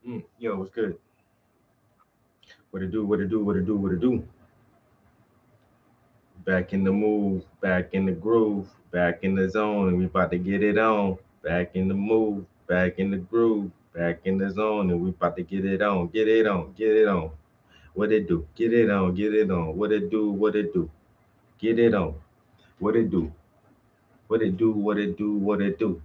Yo, what's good? What it do? What it do? What it do? What it do? Back in the move, back in the groove, back in the zone, and we about to get it on. Back in the move, back in the groove, back in the zone, and we about to get it on. Get it on, get it on. What it do? Get it on, get it on. What it do? What it do? Get it on. What it do? What it do? What it do? What it do?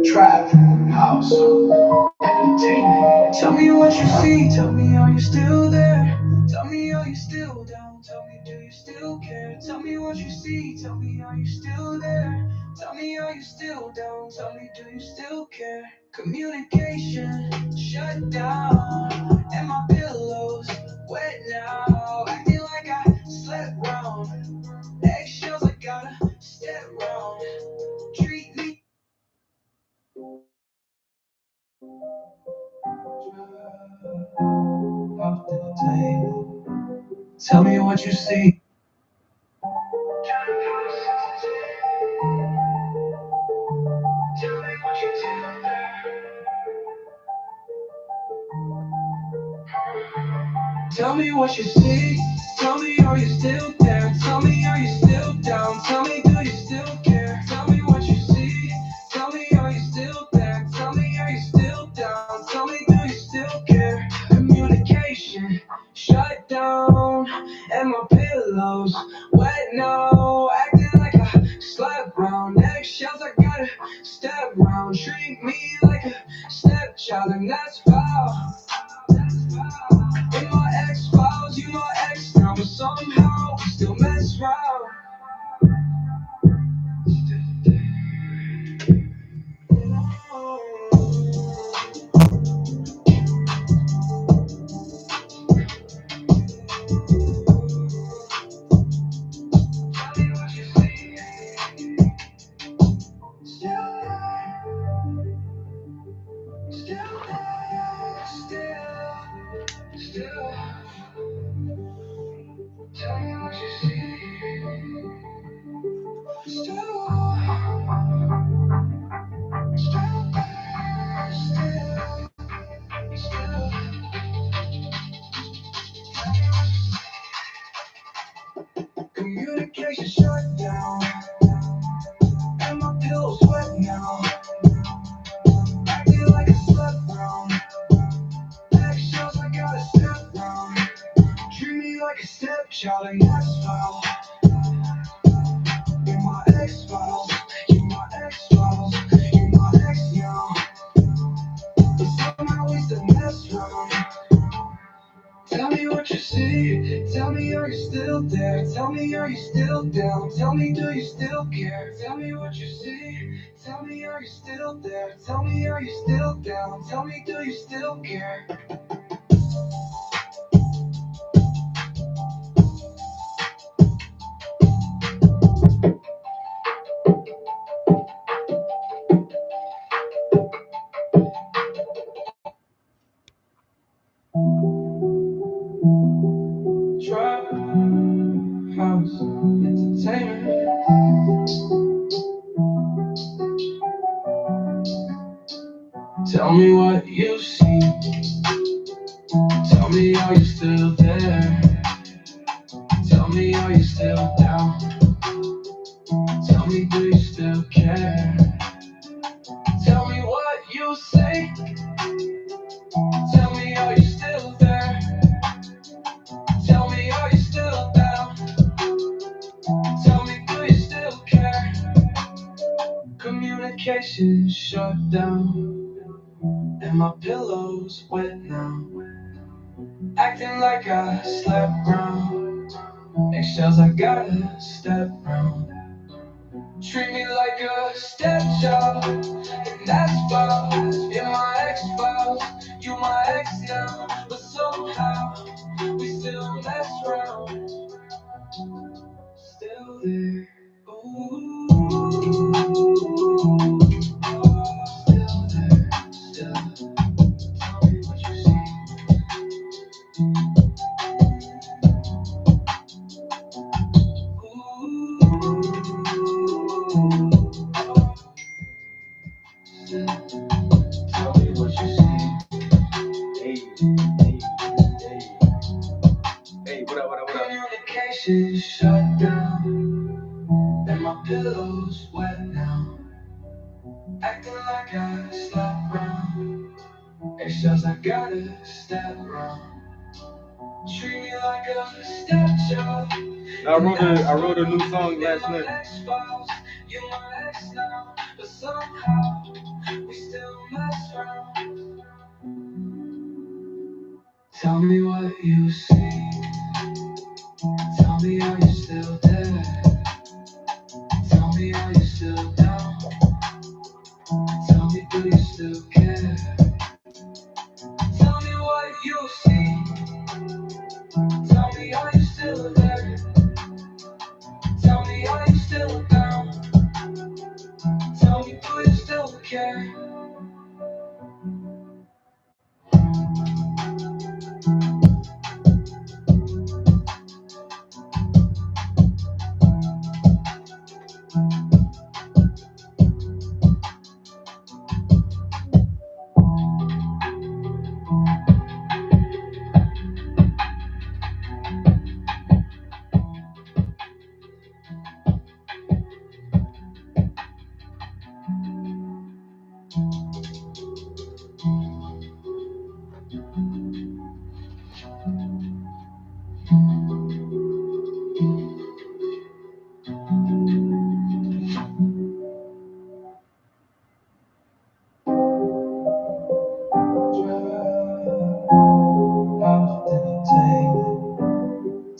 Trap house entertainment. Tell me what you see. Tell me, are you still there? Tell me, are you still down? Tell me, do you still care? Tell me what you see. Tell me, are you still there? Tell me, are you still down? Tell me, do you still care? Communication shut down, and my pillows wet now. Acting like I slept wrong. Eggshells, I gotta step round. Treat me. Off the table. Tell me what you see. Tell me what you do. Tell me what you see. Tell me, are you still there? Tell me, are you still down? Tell me, do you still care? Tell me what you see. Tell me, are you still there? Tell me, are you still down? Tell me, do you still care? Communication shut down, and my pillows wet now. Acting like I slept round. Eggshells, I gotta step round. Treat me like a stepchild, and that's foul. In my ex files, you my ex now, but somehow we still mess around. Tell me what you see. Still there, still there, still. Tell me what you see. Still, still there, still. Communication shut down, and my pillows wet now. Acting like a slept round. Eggshells, I gotta step round. Treat me like a stepchild, and that's foul. You're my ex files, you're my ex files, you're my ex now. But somehow we still mess around. Tell me what you see. Tell me, are you still there? Tell me, are you still down? Tell me, do you still care? Tell me what you see. Tell me, are you still there? Tell me, are you still down? Tell me, do you still care? Trap house entertainment. Tell me what you see. Tell Communication shut down, and my pillow's wet now. Acting like I slept round, eggshells I gotta step round. Treat me like a stepchild, and that's files. In my ex-files, you my ex now, but somehow we still mess around. Still there, ooh, still there, still. Tell me what you see. Tell me what you see. Hey, what up? Communication shut down, and my pillow's wet now. Acting like I slept round, eggshells I gotta step round. Treat me like a stepchild. I wrote a new song last night. You my ex now, but somehow we still mess around. Tell me what you see. Tell me, are you still there? Tell me, are you still down? Tell me, do you still care? Tell me what you see. Tell me, are you still there? Tell me, are you still down? Tell me, do you still care?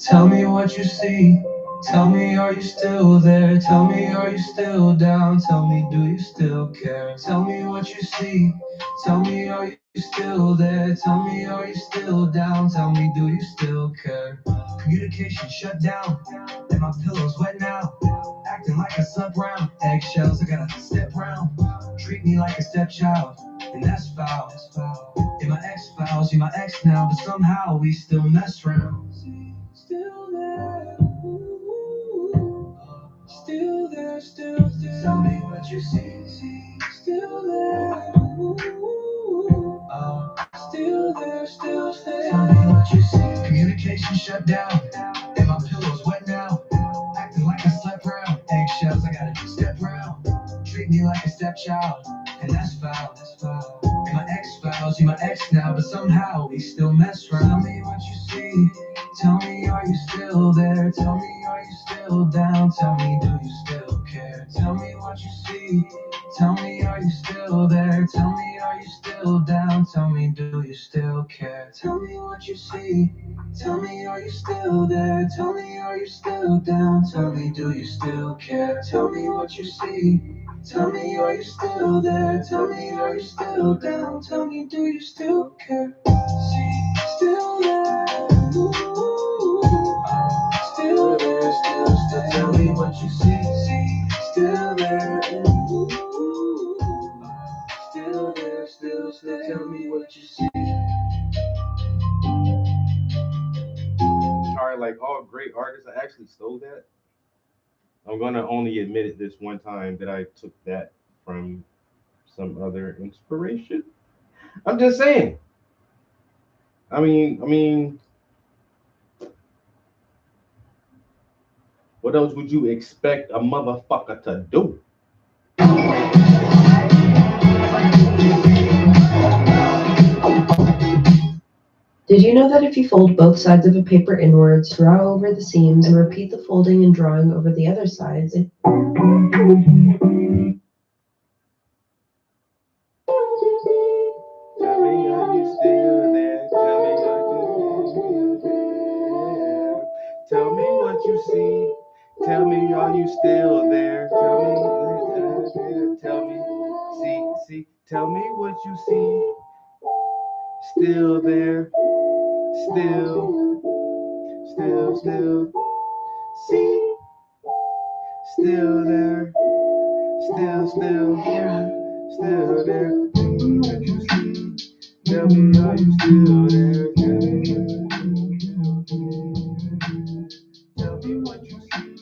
Tell me what you see. Tell me, are you still there? Tell me, are you still down? Tell me, do you still care? Tell me what you see. Tell me, are you still there? Tell me, are you still down? Tell me, do you still care? Communication shut down, and my pillow's wet now. Acting like I slept round, eggshells I gotta step round. Treat me like a stepchild, and that's foul. In my ex-files, you my ex now, but somehow we still mess around. Still there, ooh, still there, still there. Tell me what you see. Still there, ooh, still there, still there. Tell me what you see. Communication shut down, and my pillow's wet now. Acting like I slept round, eggshells I gotta step round. Treat me like a stepchild, and that's foul. In my ex-files, you my ex now, but somehow we still mess around. Tell me what you see. Tell me, are you still there? Tell me, are you still down? Tell me, do you still care? Tell me what you see. Tell me, are you still there? Tell me, are you still down? Tell me, do you still care? Tell me what you see. Tell me, are you still there? Tell me, are you still down? Tell me, do you still care? Tell me what you see. Tell me, are you still there? Tell me, are you still down? Tell me, do you still care? See, still there. Ooh, still there, still. Tell me what you see. Still there. Ooh, still there, still. Tell me what you see. All right, like all great artists, I actually stole that. I'm gonna only admit it this one time that I took that from some other inspiration. I'm just saying. I mean, what else would you expect a motherfucker to do? Did you know that if you fold both sides of a paper inwards, draw over the seams, and repeat the folding and drawing over the other sides, what you see. Tell me, are you still there? Tell me, see. Tell me what you see. Still there, still, see. Still there, still here, still there. Tell me what you see. Tell me, are you still there? Tell me what you see.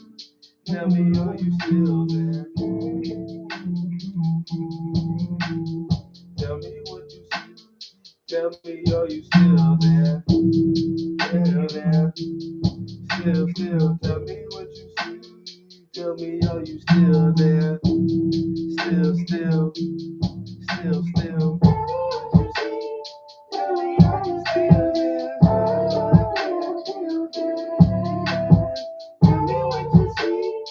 Tell me, are you still there? Tell me what you see. Tell me, are you still there? Still there. Still. Tell me what you see. Tell me, are you still there? Still. What you see? Tell me, are you still there? Tell me what you see.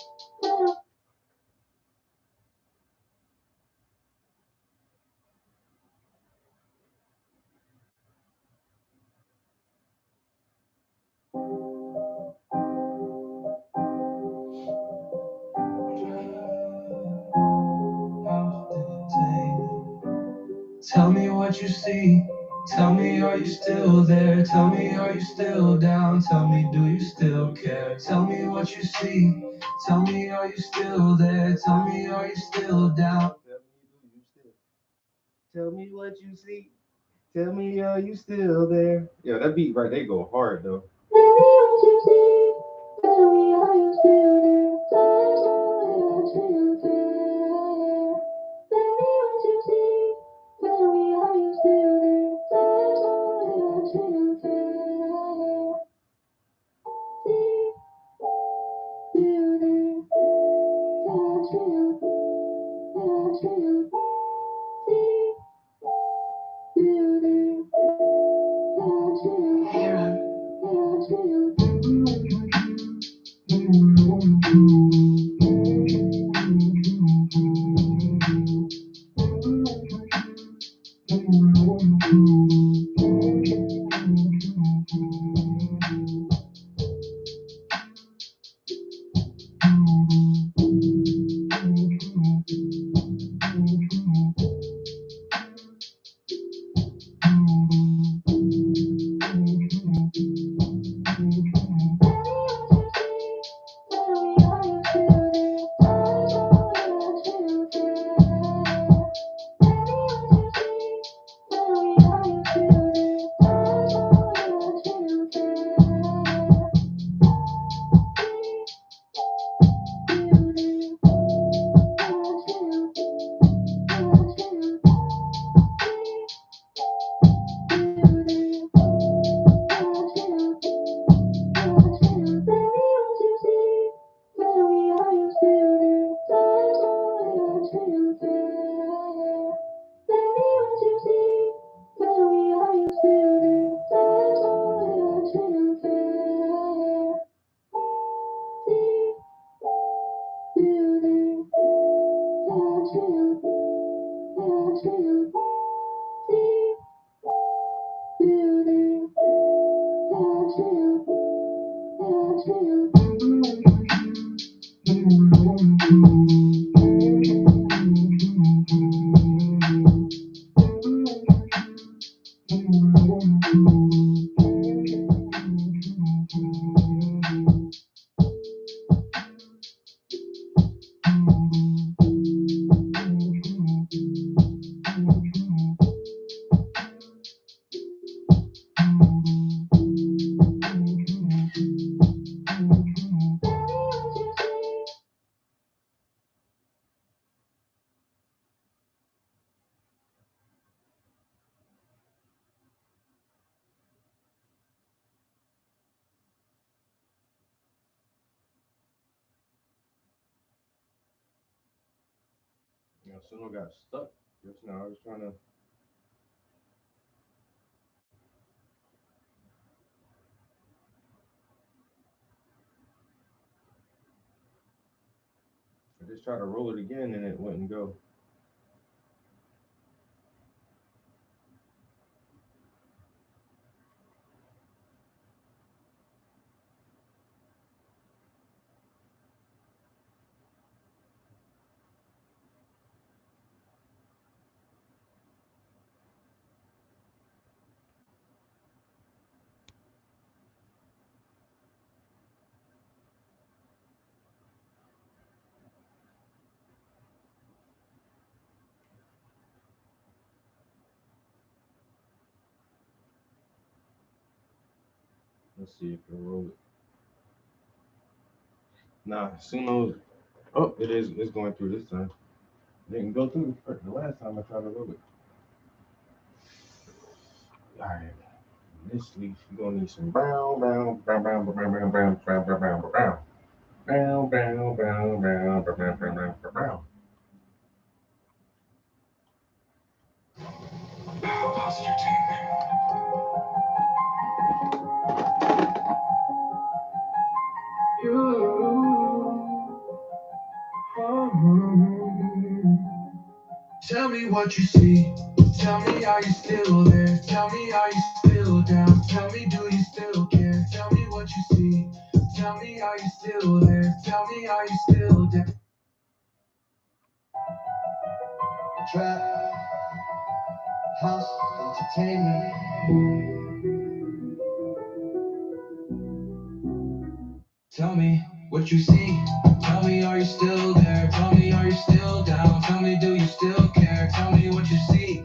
Tell me what you see. Tell me, are you still there? Tell me, are you still down? Tell me, do you still care? Tell me what you see. Tell me, are you still there? Tell me, are you still down? Tell me what you see. Tell me, are you still there? Yeah, that beat right there go hard though. You know, soon I got stuck just now. I was trying to. I just tried to roll it again and it wouldn't go. Let's see if it roll. Nah, Suno. Oh, it is. It's going through this time. Didn't go through the last time I tried to roll it. All right. This leaf, you're gonna need some brown, brown, brown, brown, brown, brown, brown, brown, brown, brown, brown. Brown, brown, brown, brown, brown, brown, brown, brown, brown. House Entertainment. Tell me what you see. Tell me, are you still there? Tell me, are you still down? Tell me, do you still care? Tell me what you see. Tell me, are you still there? Tell me, are you still down? Trap House Entertainment. Tell me what you see. Tell me, are you still there? Tell me, are you still down? Tell me, do you still care? Tell me what you see.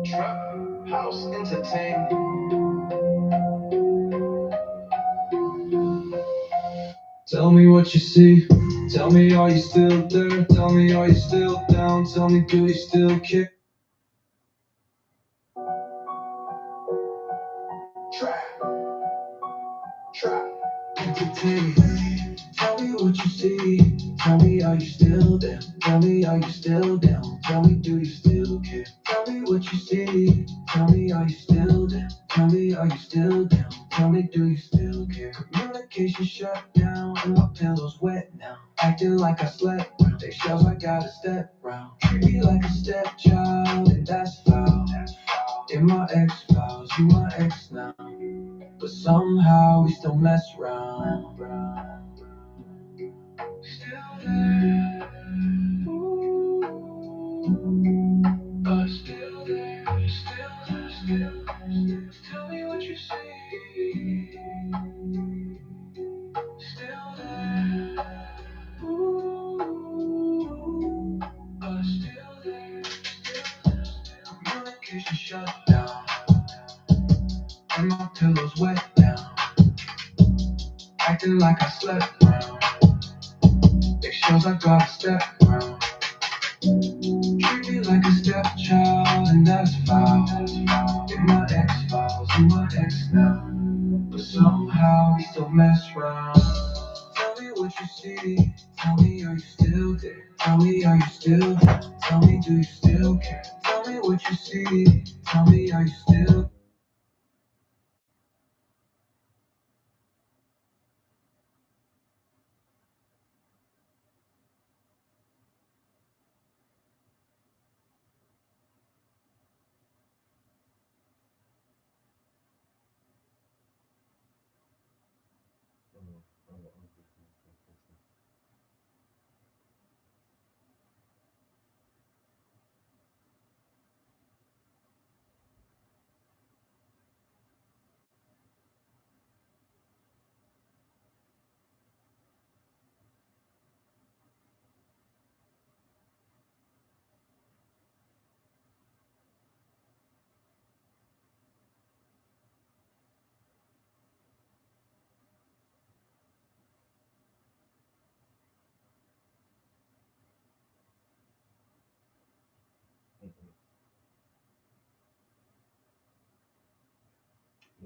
Trap House Entertainment. Tell me what you see. Tell me, are you still there? Tell me, are you still down? Tell me, do you still care? Trap, trap, entertainment. Tell me what you see. Tell me, are you still there? Tell me, are you still down? Tell me, do you still care? Tell me what you see. Tell me, are you still there? Tell me, are you still down? Tell me, do you still care? Communication shut down and my pillow's wet now. Acting like I slept round. They shells I gotta step round. Treat me like a stepchild and that's foul. In my ex files, you my ex now. But somehow we still mess round. Still there. But still there, still there, still there. Tell me what you see. Still there. But still there, still there, still. Communication shut down. And my pillow's wet now. Acting like I slept round. It shows I gotta step round. Treat me like a stepchild, and that's foul. In my ex files, you my ex now. But somehow we still mess round. Tell me what you see. Tell me, are you still there? Tell me, are you still there? Tell me, do you still care? Tell me what you see. Tell me, are you still?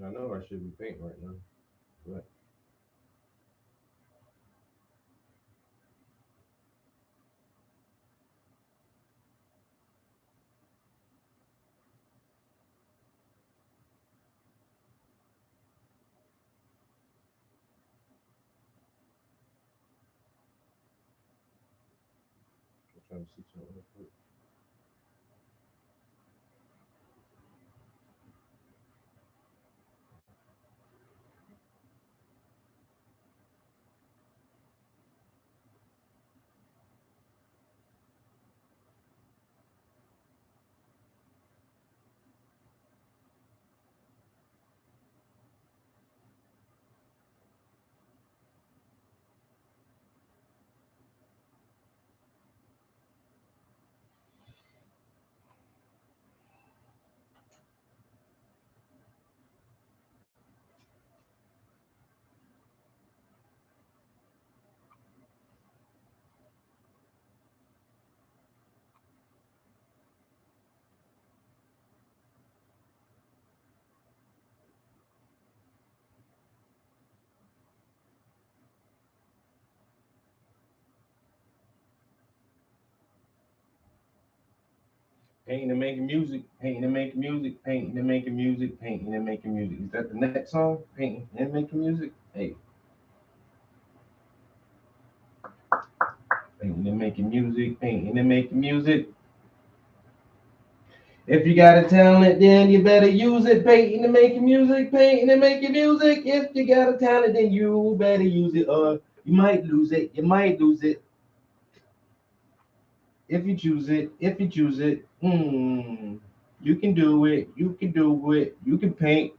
I know I should be painting right now, but trying to see something real quick. Painting and making music, painting and making music, painting and making music, painting and making music. Is that the next song? Painting and making music? Hey, painting and making music, painting and making music. If you got a talent, then you better use it. Painting and making music, painting and making music. If you got a talent, then you better use it, or you might lose it. You might lose it. If you choose it, if you choose it, you can do it. You can do it. You can paint,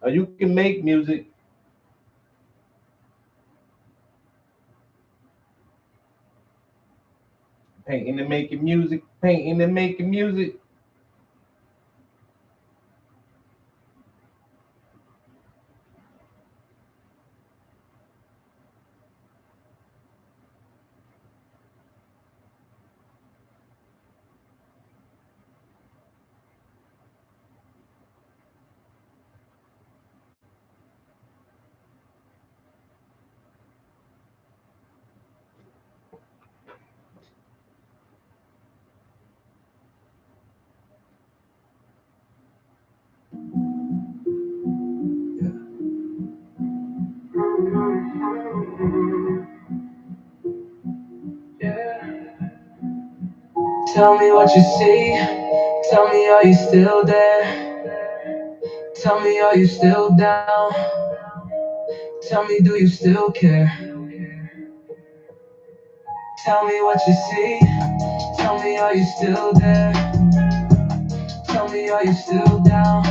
or you can make music. Painting and making music, painting and making music. Yeah. Tell me what you see. Tell me, are you still there? Tell me, are you still down? Tell me, do you still care? Tell me what you see. Tell me, are you still there? Tell me, are you still down?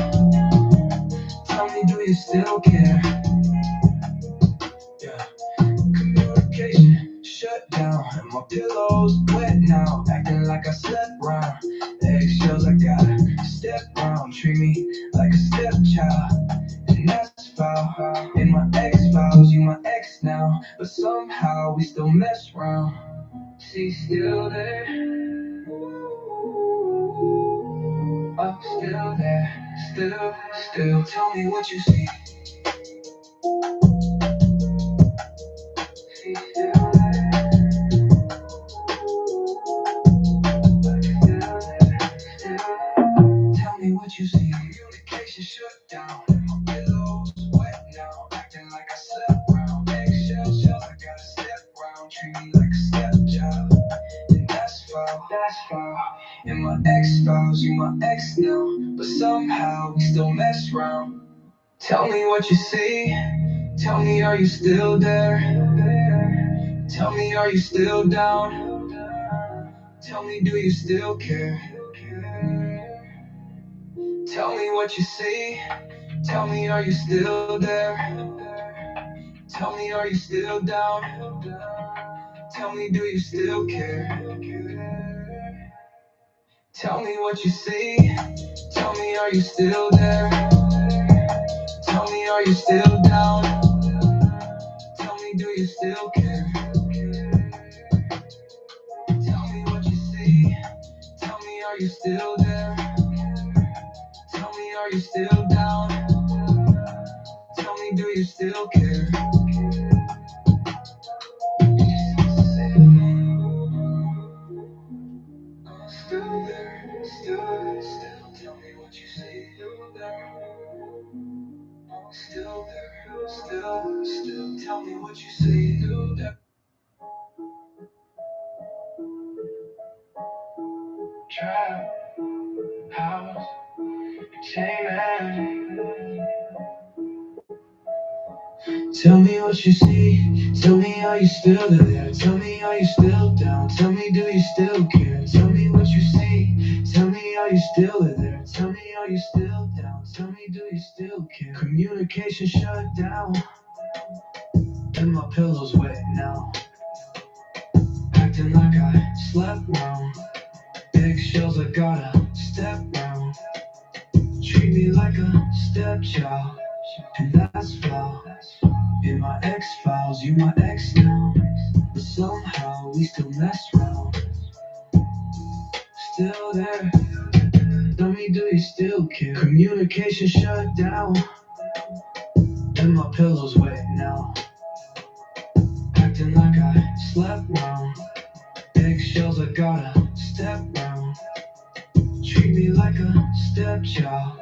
Tell me, do you still care? Yeah. Communication shut down, and my pillow's wet now. Acting like I slept round. Eggshells, I gotta step round. Treat me like a stepchild, and that's foul. In my ex files, you my ex now, but somehow we still mess round. She's still there. I'm still there. Still. Tell me what you see. She's still there. Tell me what you see. Communication shut down. My pillow's wet now. Acting like I slept round. Eggshells, I gotta step round. Treat me like a stepchild. And that's foul. And my ex files, you my ex now. But somehow we still mess round. Tell me what you see. Tell me, are you still there? Tell me, are you still down? Tell me, do you still care? Tell me what you see. Tell me, are you still there? Tell me, are you still down? Tell me, do you still care? Tell me what you see. Tell me, are you still there? Tell me, are you still down? Tell me, do you still care? Tell me what you see. Tell me, are you still there? Tell me, are you still down? Tell me, do you still care? Still there, still. Tell me what you see. Still there. Still there, still. Tell me what you see. Still there. Tell me what you see. Tell me, are you still there? Tell me, are you still down? Tell me, do you still care? Tell me what you see. Tell me, are you still there? Tell me, are you still down? Tell me, do you still care? Communication shut down, and my pillow's wet now. Acting like I slept wrong. Eggshells, I gotta step round. Treat me like a stepchild, and that's foul. In my X-Files, you my ex now. But somehow we still mess around. Still there. Tell me, do you still care? Communication shut down, and my pillow's wet now. Acting like I slept wrong. Eggshells, I gotta step round. Treat me like a stepchild,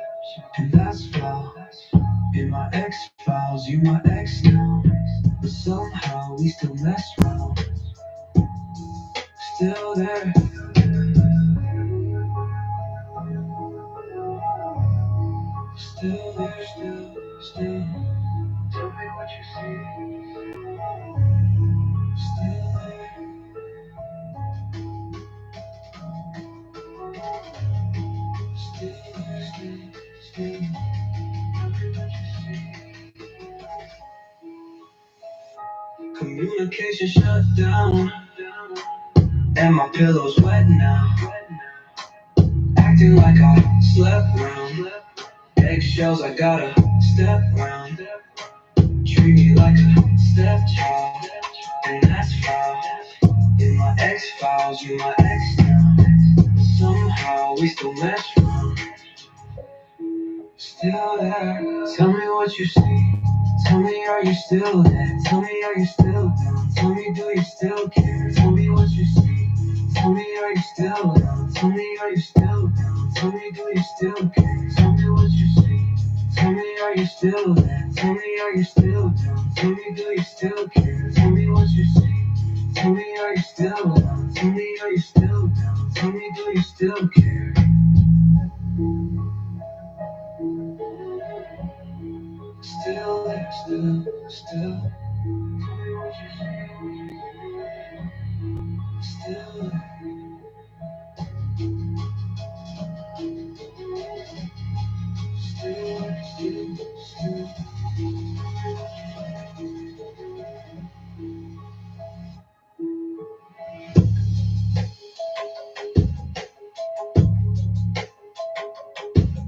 and that's foul. In my X-Files, you my ex now. But somehow we still mess around. Still there. Still there, still. Tell me what you see. Still there. Still there, still. Tell me what you see. Communication shut down, and my pillow's wet now. Acting like I slept round. Eggshells, I gotta step round. Treat me like a stepchild, and that's foul. In my X-Files, you my ex now. Somehow we still mess around. Still there. Tell me what you see. Tell me, are you still there? Tell me, are you still down? Tell me, do you still care? Tell me what you see. Tell me, are you still down? Tell me, are you still down? Tell me, do you still care? Tell me what you see. Tell me, are you still there? Tell me, are you still down? Tell me, do you still care? Tell me what you see. Tell me, are you still down? Tell me, are you still down? Tell me, do you still care? Still there, still. Tell me what you see. Still there. Still.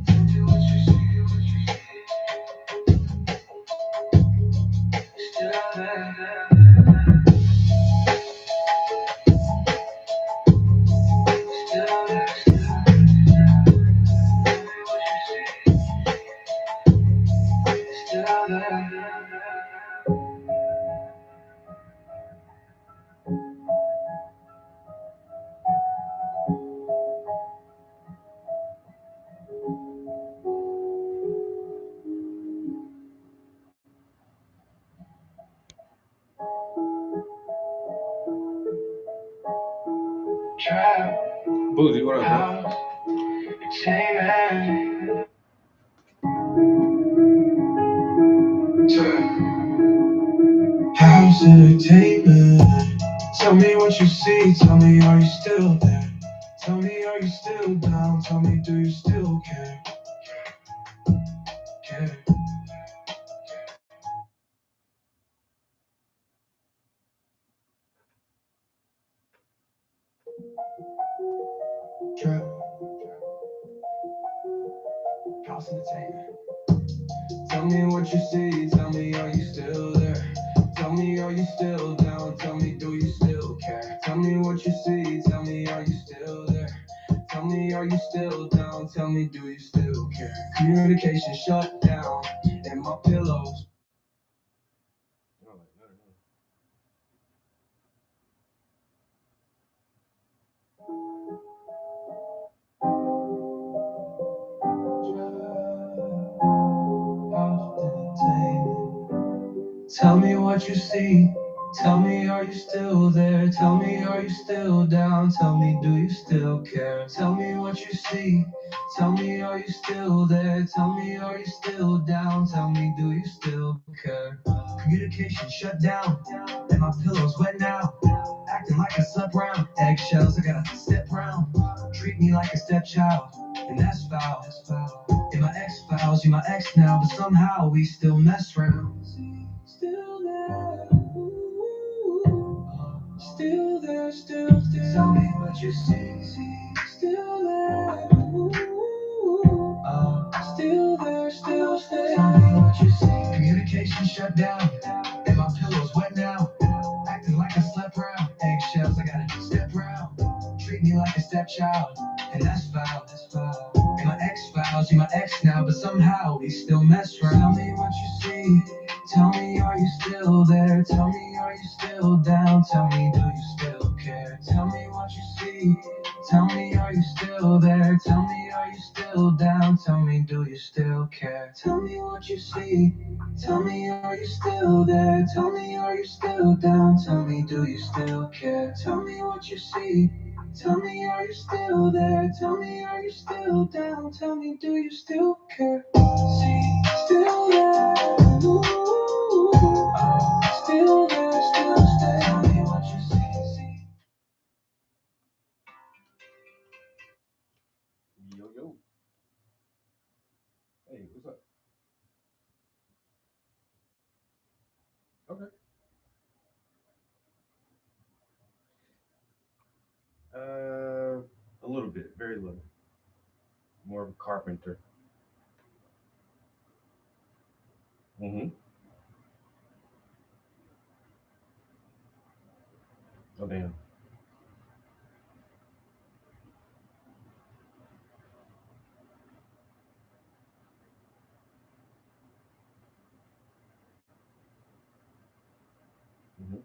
Tell me what you see. Still there. Still there. Tell me what you see. Still there. Trap Boozy, what up, bro? house entertainment. Trap house entertainment. Tell me what you see. Tell me, are you still there? Tell me, are you still down? Tell me, do you still care? Care. Trap house entertainment. Tell me what you see. Tell me, are you still there? Tell me, are you still down? Tell me, do you still care? Tell me what you see. Tell me, are you still there? Tell me, are you still down? Tell me, do you still care? Communication shut down, and my pillows. House entertainment. Tell me what you see. Tell me, are you still there? Tell me, are you still down? Tell me, do you still care? Tell me what you see. Tell me, are you still there? Tell me, are you still down? Tell me, do you still care? Communication shut down, and my pillow's wet now. Acting like I slept round. Eggshells, I gotta step round. Treat me like a stepchild, and that's foul. In my X-Files, you my ex now, but somehow we still mess round. Still there. Still there, still there. Tell me what you see. Still there. Still there, still there. Tell me what you see. Communication shut down, and my pillow's wet now. Acting like I slept round. Eggshells, I gotta step round. Treat me like a stepchild, and that's foul. In my X-Files, you my ex now, but somehow we still mess round. Tell me what you see. Tell me, are you still there? Tell me, are you still down? Tell me, do you still care? Tell me what you see. Tell me, are you still there? Tell me, are you still down? Tell me, do you still care? Tell me what you see. Tell me, are you still there? Tell me, are you still down? Tell me, do you still care? Tell me what you see. Tell me, are you still there? Tell me, are you still down? Tell me, do you still care? See, still there. Ooh, still there, still stay. Tell me what you see. Yo, yo. Hey, what's up? Okay. A little bit, very little. More of a carpenter. Mm-hmm. Oh, damn. Mm-hmm.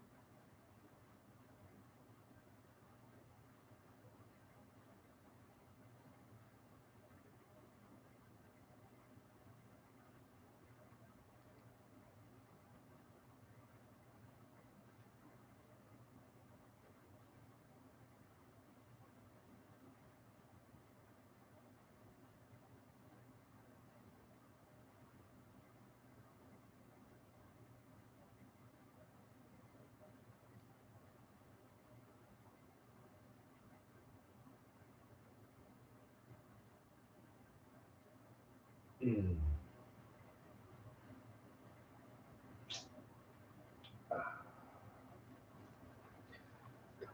Mm.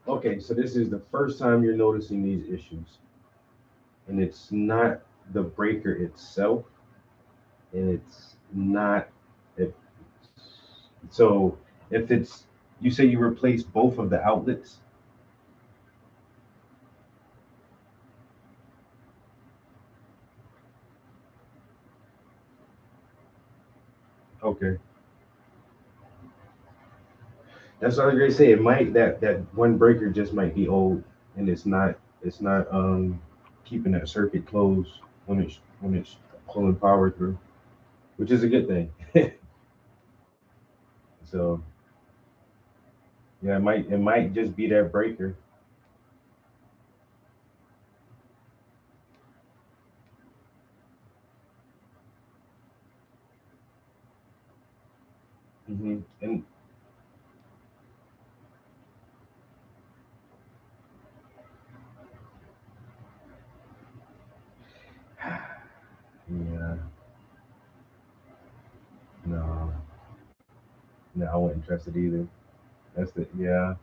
Okay, so this is the first time you're noticing these issues, and it's not the breaker itself, and it's not. If, so if it's, you say you replace both of the outlets. Okay, that's what I was gonna say. It might that one breaker just might be old, and it's not keeping that circuit closed when it's pulling power through, which is a good thing. So yeah, it might just be that breaker. And yeah, no, no, I wasn't interested either. Yeah,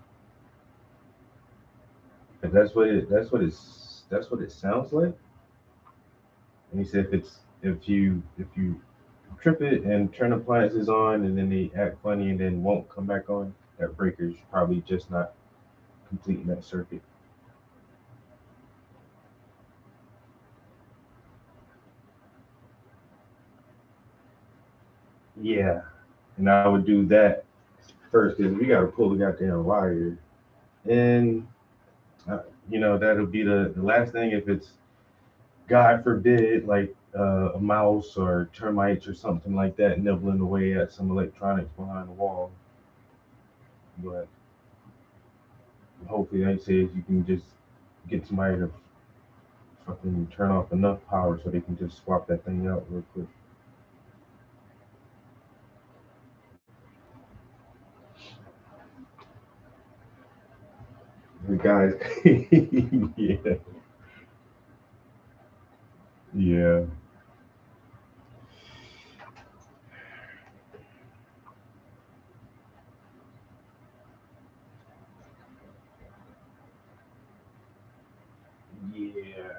but that's what it sounds like. And he said if you trip it and turn appliances on and then they act funny and then won't come back on, that breaker's probably just not completing that circuit. Yeah, and I would do that first because we got to pull the goddamn wire, and uh, that'll be the last thing if it's God forbid like a mouse or termites or something like that nibbling away at some electronics behind the wall. But hopefully, like I say, you can just get somebody to fucking turn off enough power so they can just swap that thing out real quick. The guys, yeah, yeah, yeah,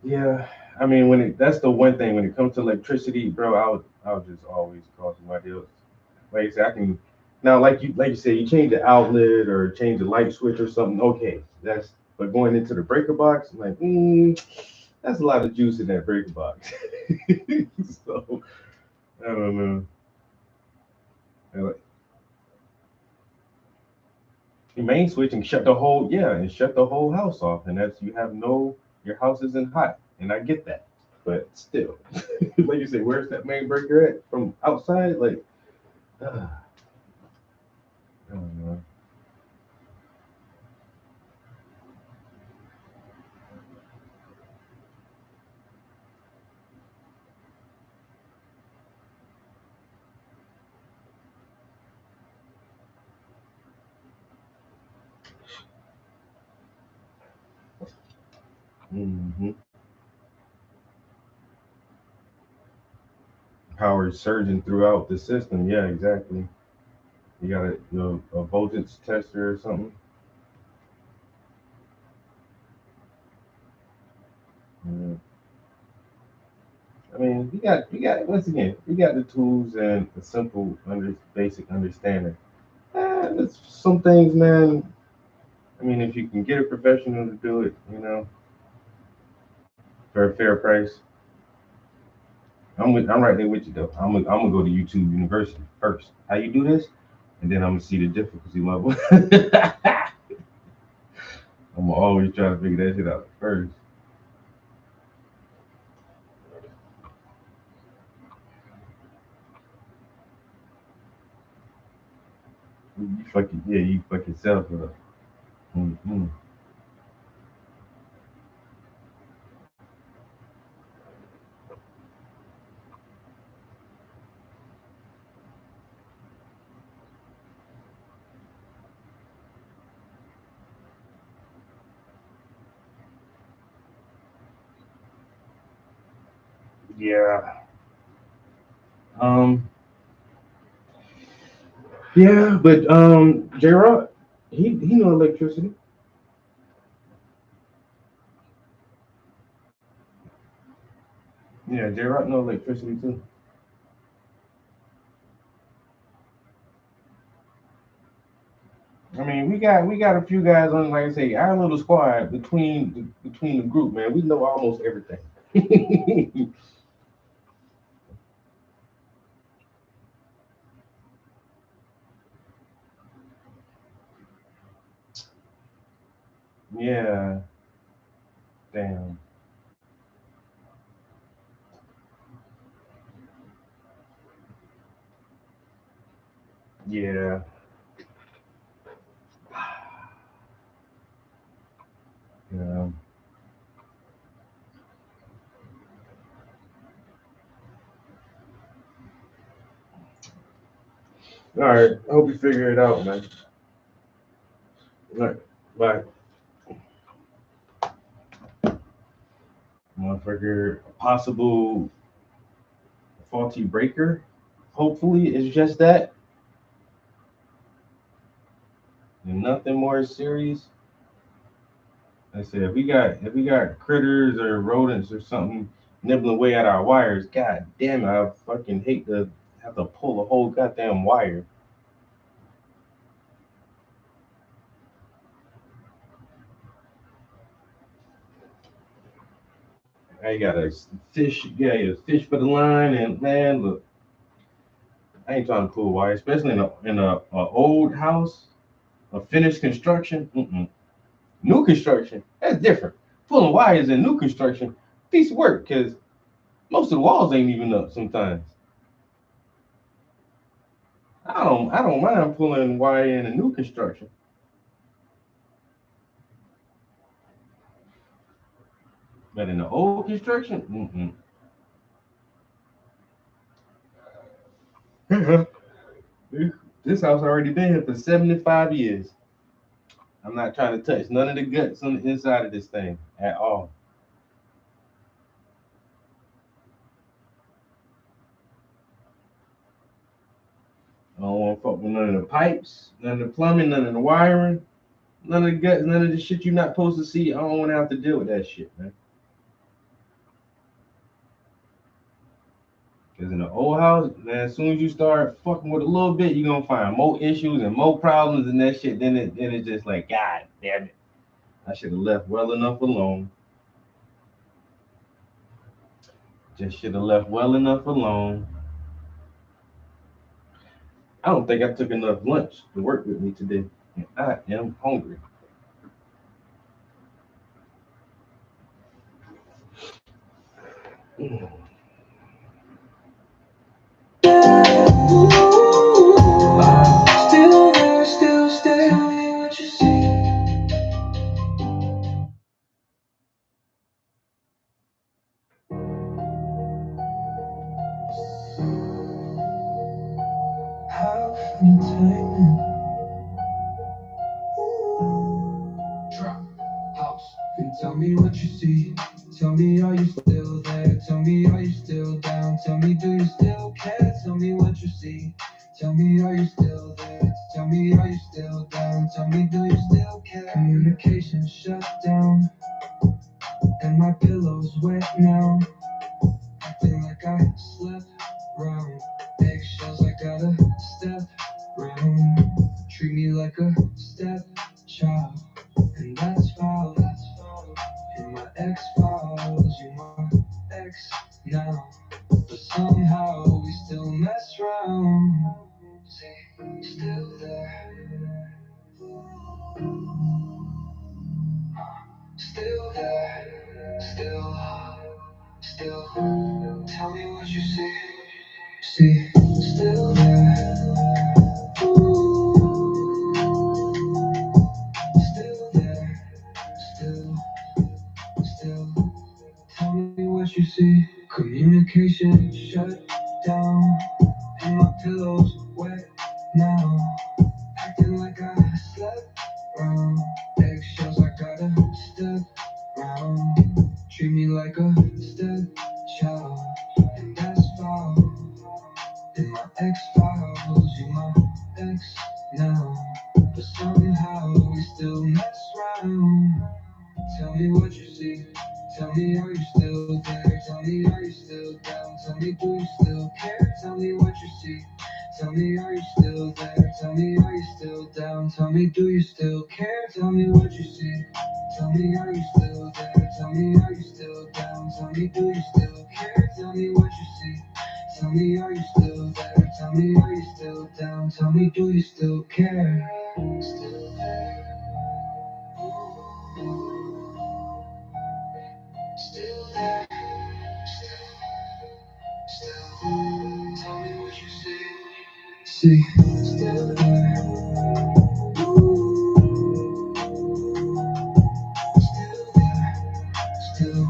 yeah. I mean, that's the one thing when it comes to electricity, bro. I'll just always call somebody else. Like I said, I can now, like you said, you change the outlet or change the light switch or something. Okay, that's but going into the breaker box, I'm like, that's a lot of juice in that breaker box. So I don't know. Like, the main switch and shut the whole house off, and that's you have no your house isn't hot, and I get that, but still, like you say, where's that main breaker at from outside? Like, I don't know. Hmm. Power is surging throughout the system. Yeah, exactly. You got a voltage tester or something. Yeah. I mean, we got once again, we got the tools and the simple, basic understanding. There's some things, man. I mean, if you can get a professional to do it, for a fair price, I'm right there with you though. I'm gonna go to YouTube University first. How you do this, and then I'm gonna see the difficulty level. I'm gonna always try to figure that shit out first. You fuck yourself up. Hmm. Yeah. Um. Yeah, but J Rod, he know electricity. Yeah, J Rod know electricity too. I mean, we got a few guys on, like I say, our little squad between the group, man. We know almost everything. Yeah, damn. Yeah, yeah. All right. I hope you figure it out, man. All right. Bye. Motherfucker, a possible faulty breaker. Hopefully, it's just that and nothing more serious. I said, if we got critters or rodents or something nibbling away at our wires, god damn it, I fucking hate to have to pull a whole goddamn wire. I got a fish, yeah, a fish for the line, and man, look, I ain't trying to pull wire, especially in a old house, a finished construction. Mm-mm. New construction, that's different. Pulling wires in new construction, piece of work, cause Most of the walls ain't even up sometimes. I don't mind pulling wire in a new construction. But in the old construction, this house already been here for 75 years. I'm not trying to touch none of the guts on the inside of this thing at all. I don't want to fuck with none of the pipes, none of the plumbing, none of the wiring, none of the guts, none of the shit you're not supposed to see. I don't want to have to deal with that shit, man. Because in the old house, man, as soon as you start fucking with a little bit, you're gonna find more issues and more problems and that shit. Then it's just like, God damn it. I should have left well enough alone. Just should have left well enough alone. I don't think I took enough lunch to work with me today. And I am hungry. Still there, still stay. Tell me what you see. How entertainment. Drop house. And tell me what you see. Tell me, are you still there? Tell me, are you still down? Tell me, do you still care? Tell me what you see. Tell me, are you still there? Tell me, are you still down? Tell me, do you still care? Communication shut down, and my pillow's wet now. I feel like I slept round. Eggshells, I gotta step round. Treat me like a stepchild, and that's foul. In my ex files, you're my ex now. But somehow we still mess round. See, still there. Still there. Still. Tell me what you see. See, still there. Still there. Still. Tell me what you see. Communication shut down, and my pillow's wet now. Acting like I slept round. Eggshells, I gotta step round. Treat me like a stepchild, and that's foul. In my ex files, you my ex now. But somehow we still mess round. Tell me what you see. Tell me, are you still there? Tell me, are you still down? Tell me, do you still care? Tell me what you see. Tell me, are you still there? Tell me, are you still down? Tell me, do you still care? Tell me what you see. Tell me, are you still there? Tell me, are you still down? Tell me, do you still care? Tell me what you see. Tell me, are you still there? Tell me, are you still down? Tell me, do you still care? Still there. Still there. Still. Tell me what you see. See. Still there. Still there. Still.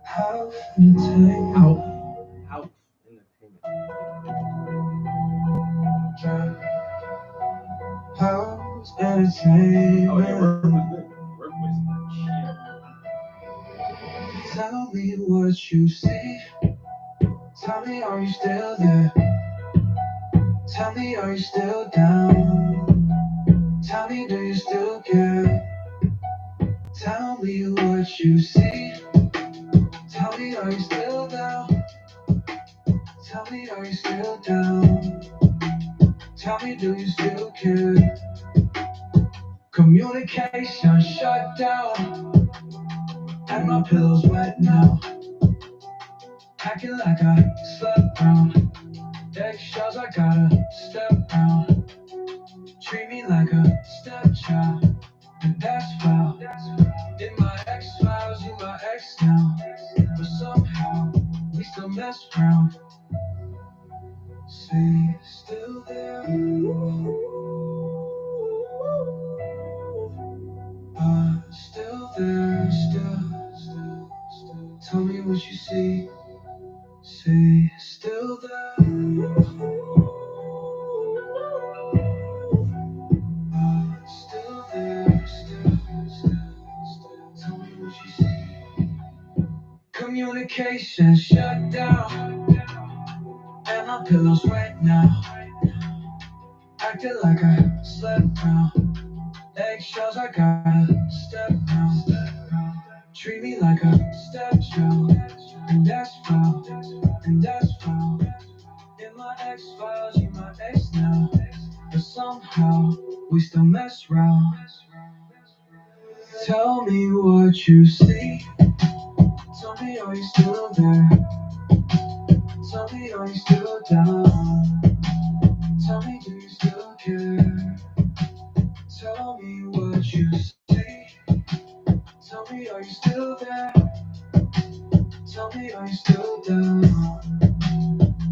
How entertaining. House entertainment. How's Oh yeah, entertainment? work was good. Work was shit. Tell me what you see. Tell me, are you still there? Tell me, are you still down? Tell me, do you still care? Tell me what you see. Tell me, are you still down? Tell me, are you still down? Tell me, do you still care? Communication shut down, and my pillow's wet now. Acting like I slept round. Eggshells, I gotta step round. Treat me like a stepchild, and that's foul. ex now, but somehow we still mess around. See, still there. Still there, still. Tell me what you see. See, still there. Still there, still. Tell me what you see. Communication shut down, and my pillow's right now. Acting like I slept around. Eggshells, I gotta step round. Treat me like a stepchild, and that's foul, In my X-Files, you my ex now, but somehow we still mess round. Tell me what you see. Tell me, are you still there? Tell me, are you still down? Tell me, do you still care? Tell me what you see. Tell me, are you still there? Tell me, are you still down?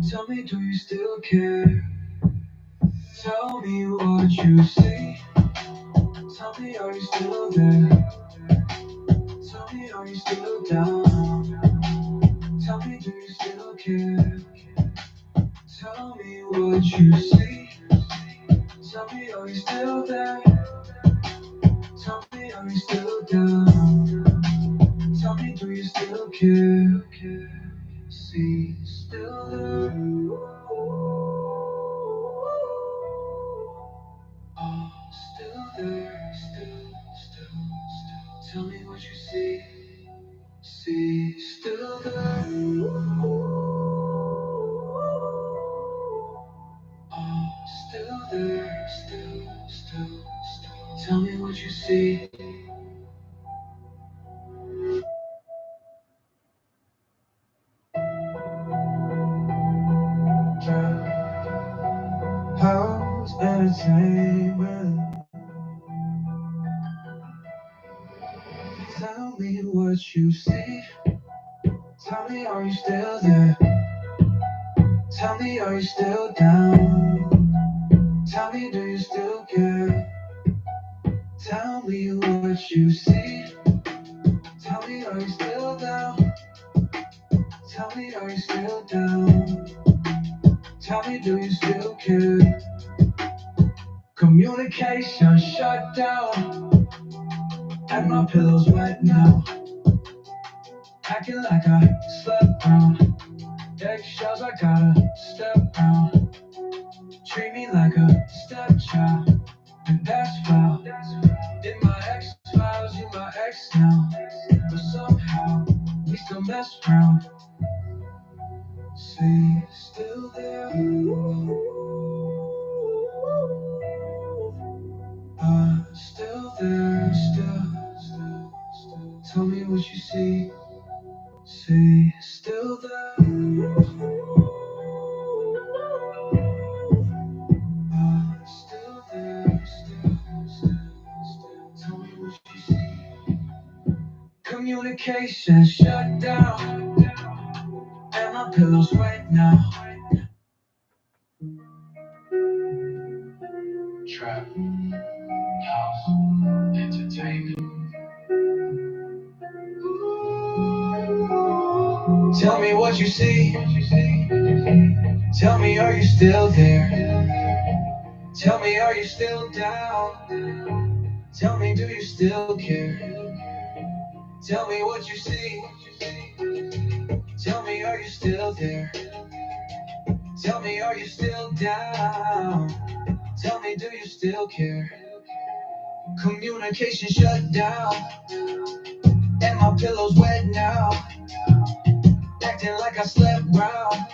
Tell me, do you still care? Tell me what you see. Tell me, are you still there? Tell me, are you still down? Tell me, do you still care? Tell me what you see. Tell me, are you still there? Tell me, are you still down? Tell me, do you still care? See, still there. Oh, still there, still. Tell me what you see. See, still there. Oh, still there, still. Tell me what you see. House entertainment. Tell me what you see. Tell me, are you still there? Tell me, are you still down? Tell me, do you still care? Tell me what you see. Tell me, are you still down? Tell me, are you still down? Tell me, do you still care? Communication shut down, and my pillow's wet now. Acting like I slept around. Eggshells, I gotta step round. Treat me like a stepchild, and that's foul. In my X-Files, you my ex now, but somehow we still mess around. See, still there. Still there, still. Tell me what you see. See, still there. Still there, still. Tell me what you see. Communication shut down, and my pillow's right now. Trap House Entertainment. Tell me what you see. Tell me, are you still there? Tell me, are you still down? Tell me, do you still care? Tell me what you see. Tell me, are you still there? Tell me, are you still down? Tell me, do you still care? Communication shut down, and my pillow's wet now. Acting like I slept round.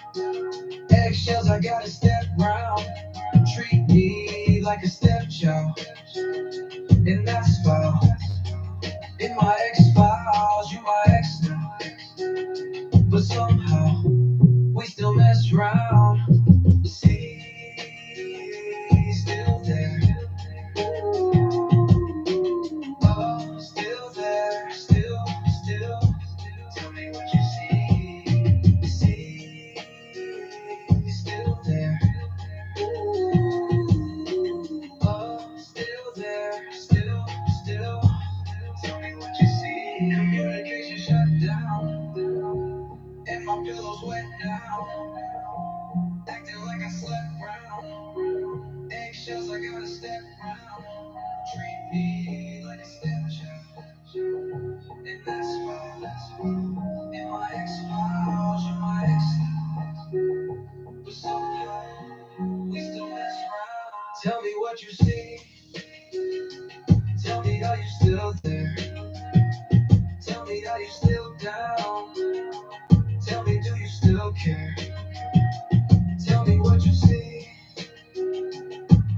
Eggshells, I gotta step round. Treat me like a stepchild, and that's foul. In my X-Files, you my ex now, but somehow we still mess round. See, still there. Oh, still there, still. what you see. Tell me, are you still there? Tell me, are you still down? Tell me, do you still care? Tell me what you see.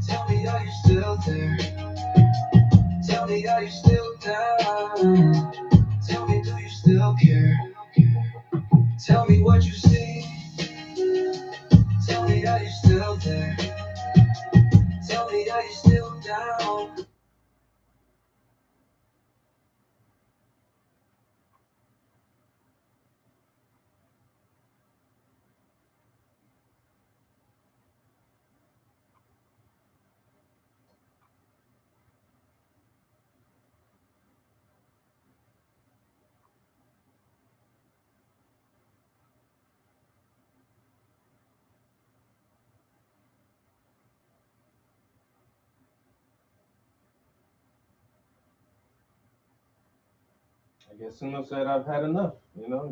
Tell me, are you still there? Tell me, are you still down? Tell me, do you still care? Tell me what you see. Tell me, are you still there? Tell me, are you still down? I guess Suno said I've had enough.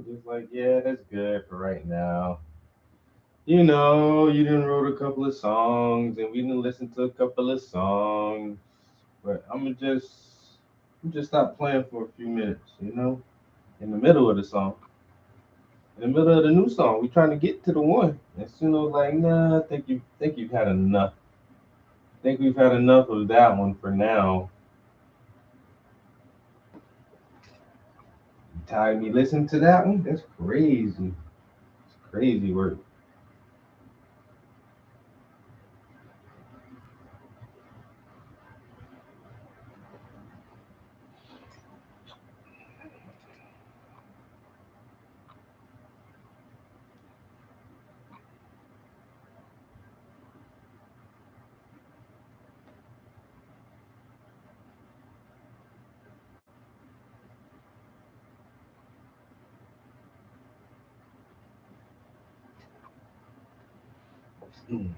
Just like, yeah, that's good for right now. You didn't wrote a couple of songs, and we didn't listen to a couple of songs, but I'm just stop playing for a few minutes. In the middle of the song, in the middle of the new song, we trying to get to the one. And Suno's like, nah, think you've had enough. Think we've had enough of that one for now. You tired of me listening to that one? That's crazy. It's crazy work. Mm.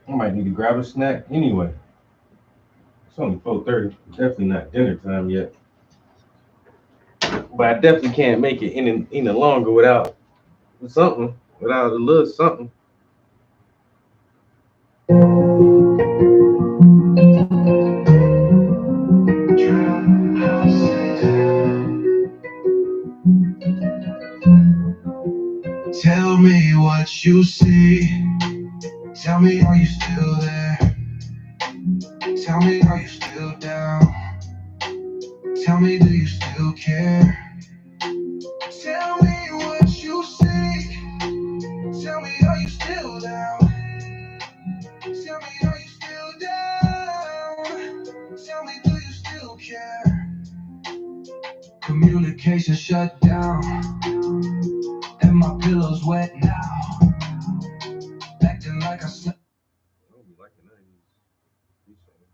I might need to grab a snack anyway. It's only 4:30. Definitely not dinner time yet. But I definitely can't make it any longer without something, without a little something. Tell me what you see. Tell me, are you still there? Tell me, are you still down? Tell me, do you still care? Tell me what you see. Tell me, are you still down? Tell me, are you still down? Tell me, do you still care? Communication shut down, and my pillow's wet now. Acting like I slept. I don't be liking none of these songs.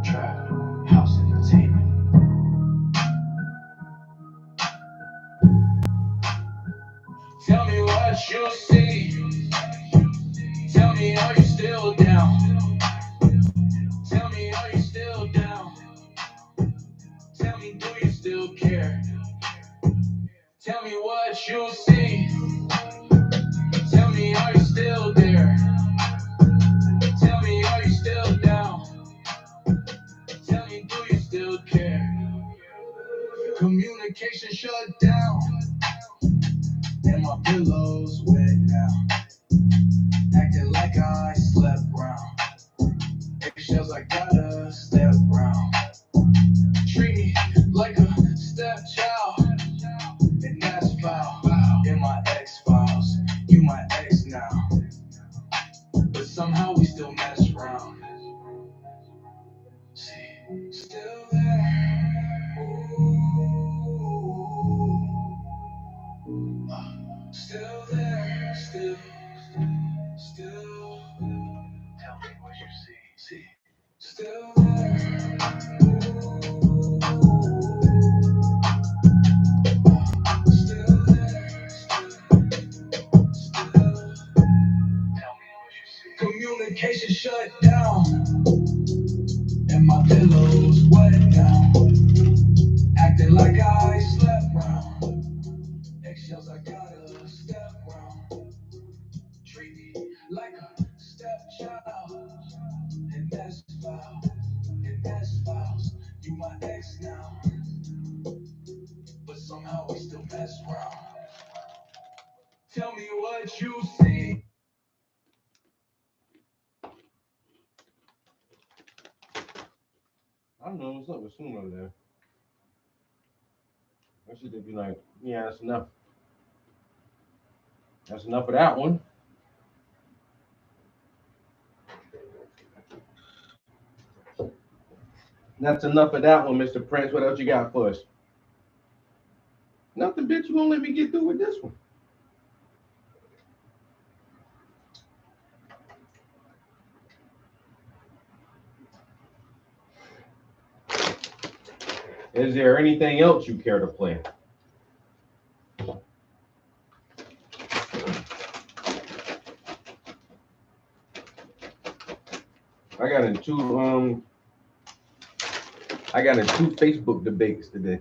Trap House Entertainment. Tell me what you see. still care? Tell me what you see. Tell me, are you still there? Tell me, are you still down? Tell me, do you still care? Communication shut down, and my pillow's wet now. Acting like I slept round. Eggshells, I gotta step round. Treat me like a stepchild, and that's foul. In my X files, you my ex now, but somehow we still mess around. See, still there. Ooh. Still there, still. Tell me what you see. Still there. Still there. Still. Tell me what you see. Communication shut down, and my pillow's wet now. Acting like I slept round. Eggshells, I gotta step round. Treat me like a stepchild, and that's foul. And that's fouls. You my ex now, but somehow we still mess around. Tell me what you see. I don't know what's up with Swoon over there. I should be like, yeah, that's enough. That's enough of that one. That's enough of that one, Mr. Prince. What else you got for us? Nothing, bitch. You won't let me get through with this one. Is there anything else you care to play? I got in two Facebook debates today.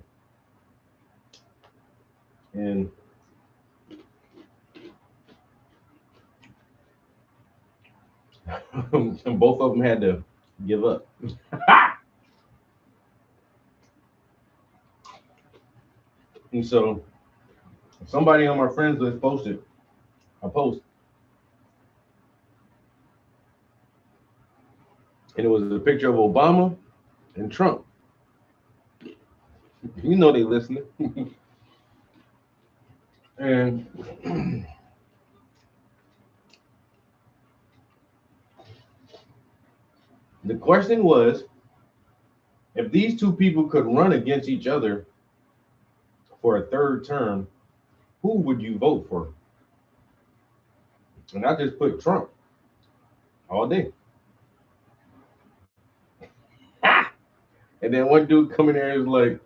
And both of them had to give up. And so somebody on my friends list posted a post. And it was a picture of Obama and Trump. You know they listening. And the question was, if these two people could run against each other for a third term, who would you vote for? And I just put Trump all day. And then one dude come in there and is like,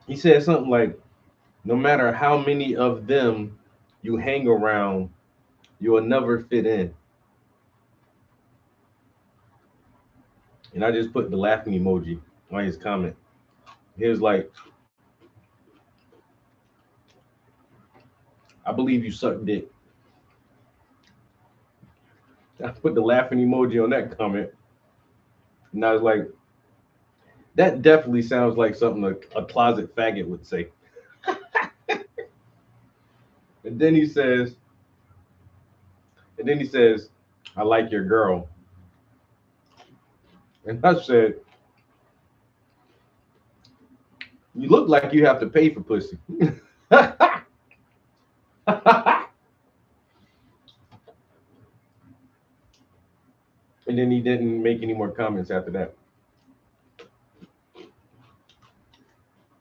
he said something like, no matter how many of them you hang around, you'll never fit in. And I just put the laughing emoji on his comment. He was like, I believe you suck dick. I put the laughing emoji on that comment. And I was like, that definitely sounds like something a closet faggot would say. And then he says, I like your girl. And I said, you look like you have to pay for pussy. And then he didn't make any more comments after that.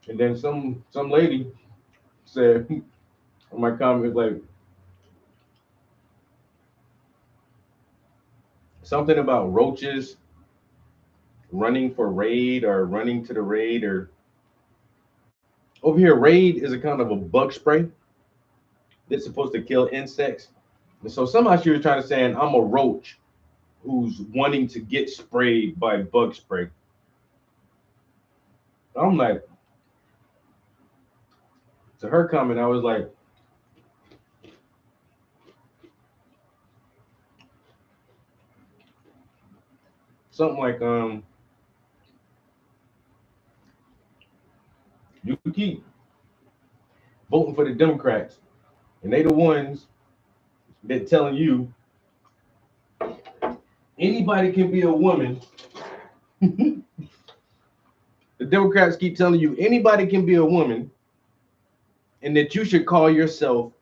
And then some lady said on my comment, like, something about roaches running for raid or running to the raid, or over here, raid is a kind of a bug spray. that's supposed to kill insects. And so somehow she was trying to say I'm a roach who's wanting to get sprayed by bug spray. I'm like, to her comment, I was like, something like, you keep voting for the Democrats, and they the ones that telling you anybody can be a woman. The Democrats keep telling you anybody can be a woman, and that you should call yourself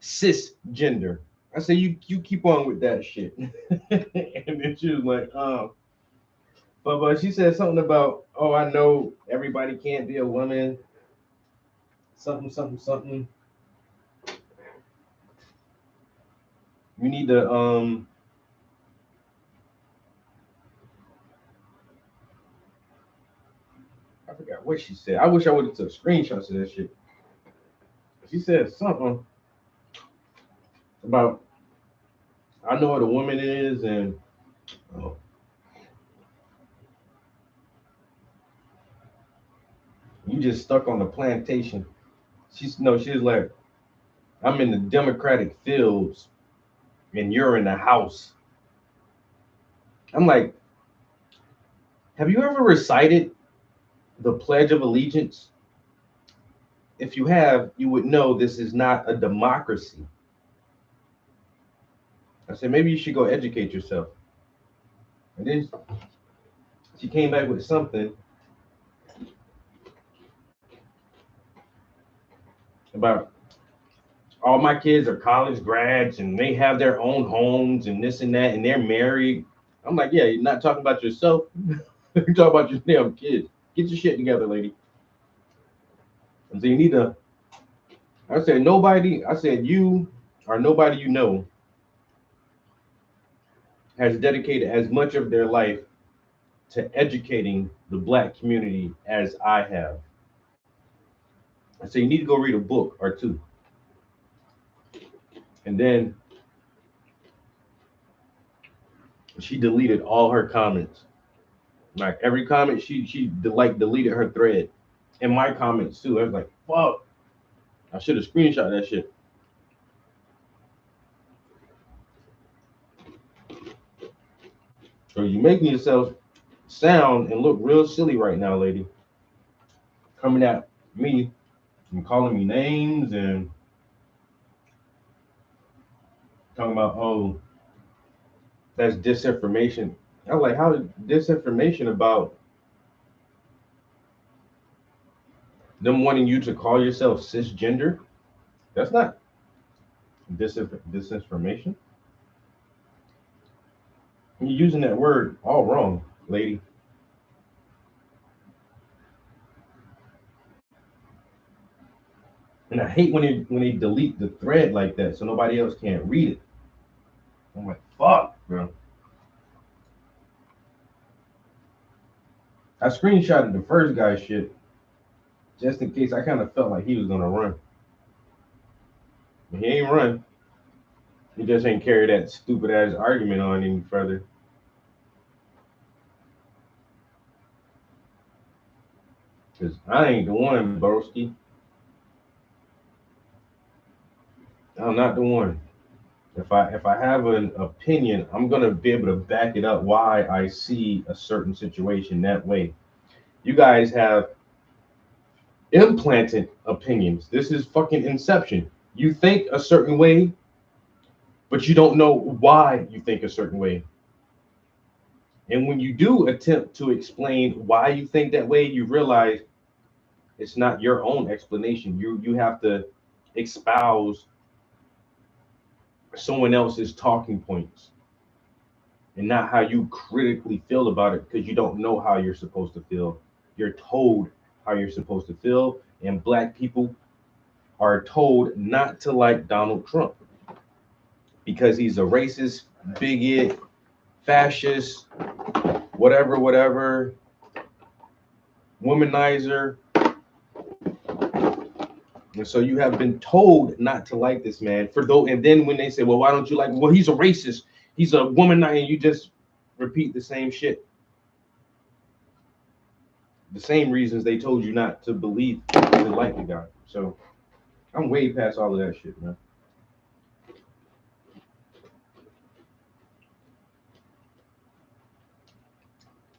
cisgender. I say you keep on with that shit. And then she was like, but she said something about, oh, I know everybody can't be a woman. Something, something, something. You need to I forgot what she said. I wish I would have took screenshots of that shit. She said something about I know what a woman is, and oh, you just stuck on the plantation. She's like, I'm in the Democratic fields and you're in the house. I'm like, have you ever recited the Pledge of Allegiance? If you have, you would know this is not a democracy. I said, maybe you should go educate yourself. And then she came back with something about all my kids are college grads and they have their own homes and this and that, and they're married. I'm like, yeah, you're not talking about yourself. You're talking about your damn kids. Get your shit together, lady. And so you need to, I said, you or nobody you know has dedicated as much of their life to educating the Black community as I have. I said, you need to go read a book or two. And then she deleted all her comments. Like every comment, she deleted her thread. And my comments too. I was like, fuck. I should have screenshot that shit. So you making yourself sound and look real silly right now, lady. Coming at me and calling me names and talking about, oh, that's disinformation. I was like, how is disinformation about them wanting you to call yourself cisgender? That's not disinformation. You're using that word all wrong, lady. And I hate when they delete the thread like that so nobody else can't read it. I'm like, fuck, bro. I screenshotted the first guy's shit just in case I kind of felt like he was gonna run. But he ain't run. He just ain't carry that stupid ass argument on any further. Cause I ain't the one, broski. I'm not the one. If I have an opinion, I'm gonna be able to back it up why I see a certain situation that way. You guys have implanted opinions. This is fucking inception. You think a certain way, but you don't know why you think a certain way. And when you do attempt to explain why you think that way, you realize it's not your own explanation. You have to espouse someone else's talking points and not how you critically feel about it because you don't know how you're supposed to feel. You're told how you're supposed to feel, and Black people are told not to like Donald Trump because he's a racist, bigot, fascist, whatever, womanizer. And so you have been told not to like this man for though, and then when they say, well, why don't you like him? Well, he's a racist, he's a woman, and you just repeat the same shit. The same reasons they told you not to believe to like the guy. So I'm way past all of that shit, man.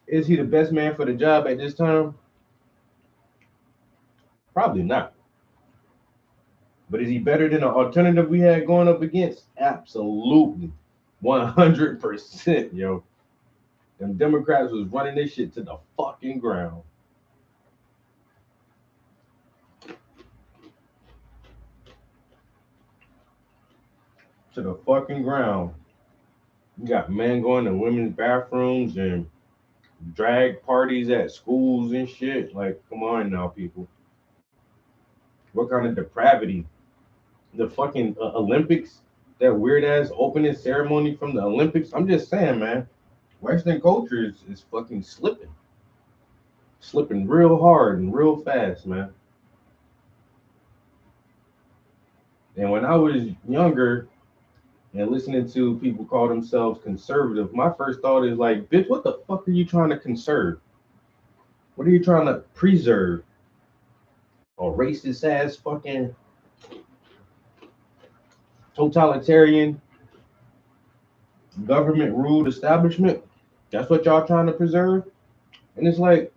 Is he the best man for the job at this time? Probably not. But is he better than the alternative we had going up against? Absolutely. 100%, yo. Them Democrats was running this shit to the fucking ground. To the fucking ground. You got men going to women's bathrooms and drag parties at schools and shit. Like, come on now, people. What kind of depravity? The fucking Olympics, that weird ass opening ceremony from the Olympics. I'm just saying, man. Western culture is fucking slipping real hard and real fast, man. And when I was younger and listening to people call themselves conservative, my first thought is like, bitch, what the fuck are you trying to conserve? What are you trying to preserve? A racist ass fucking totalitarian government ruled establishment? That's what y'all trying to preserve? And it's like,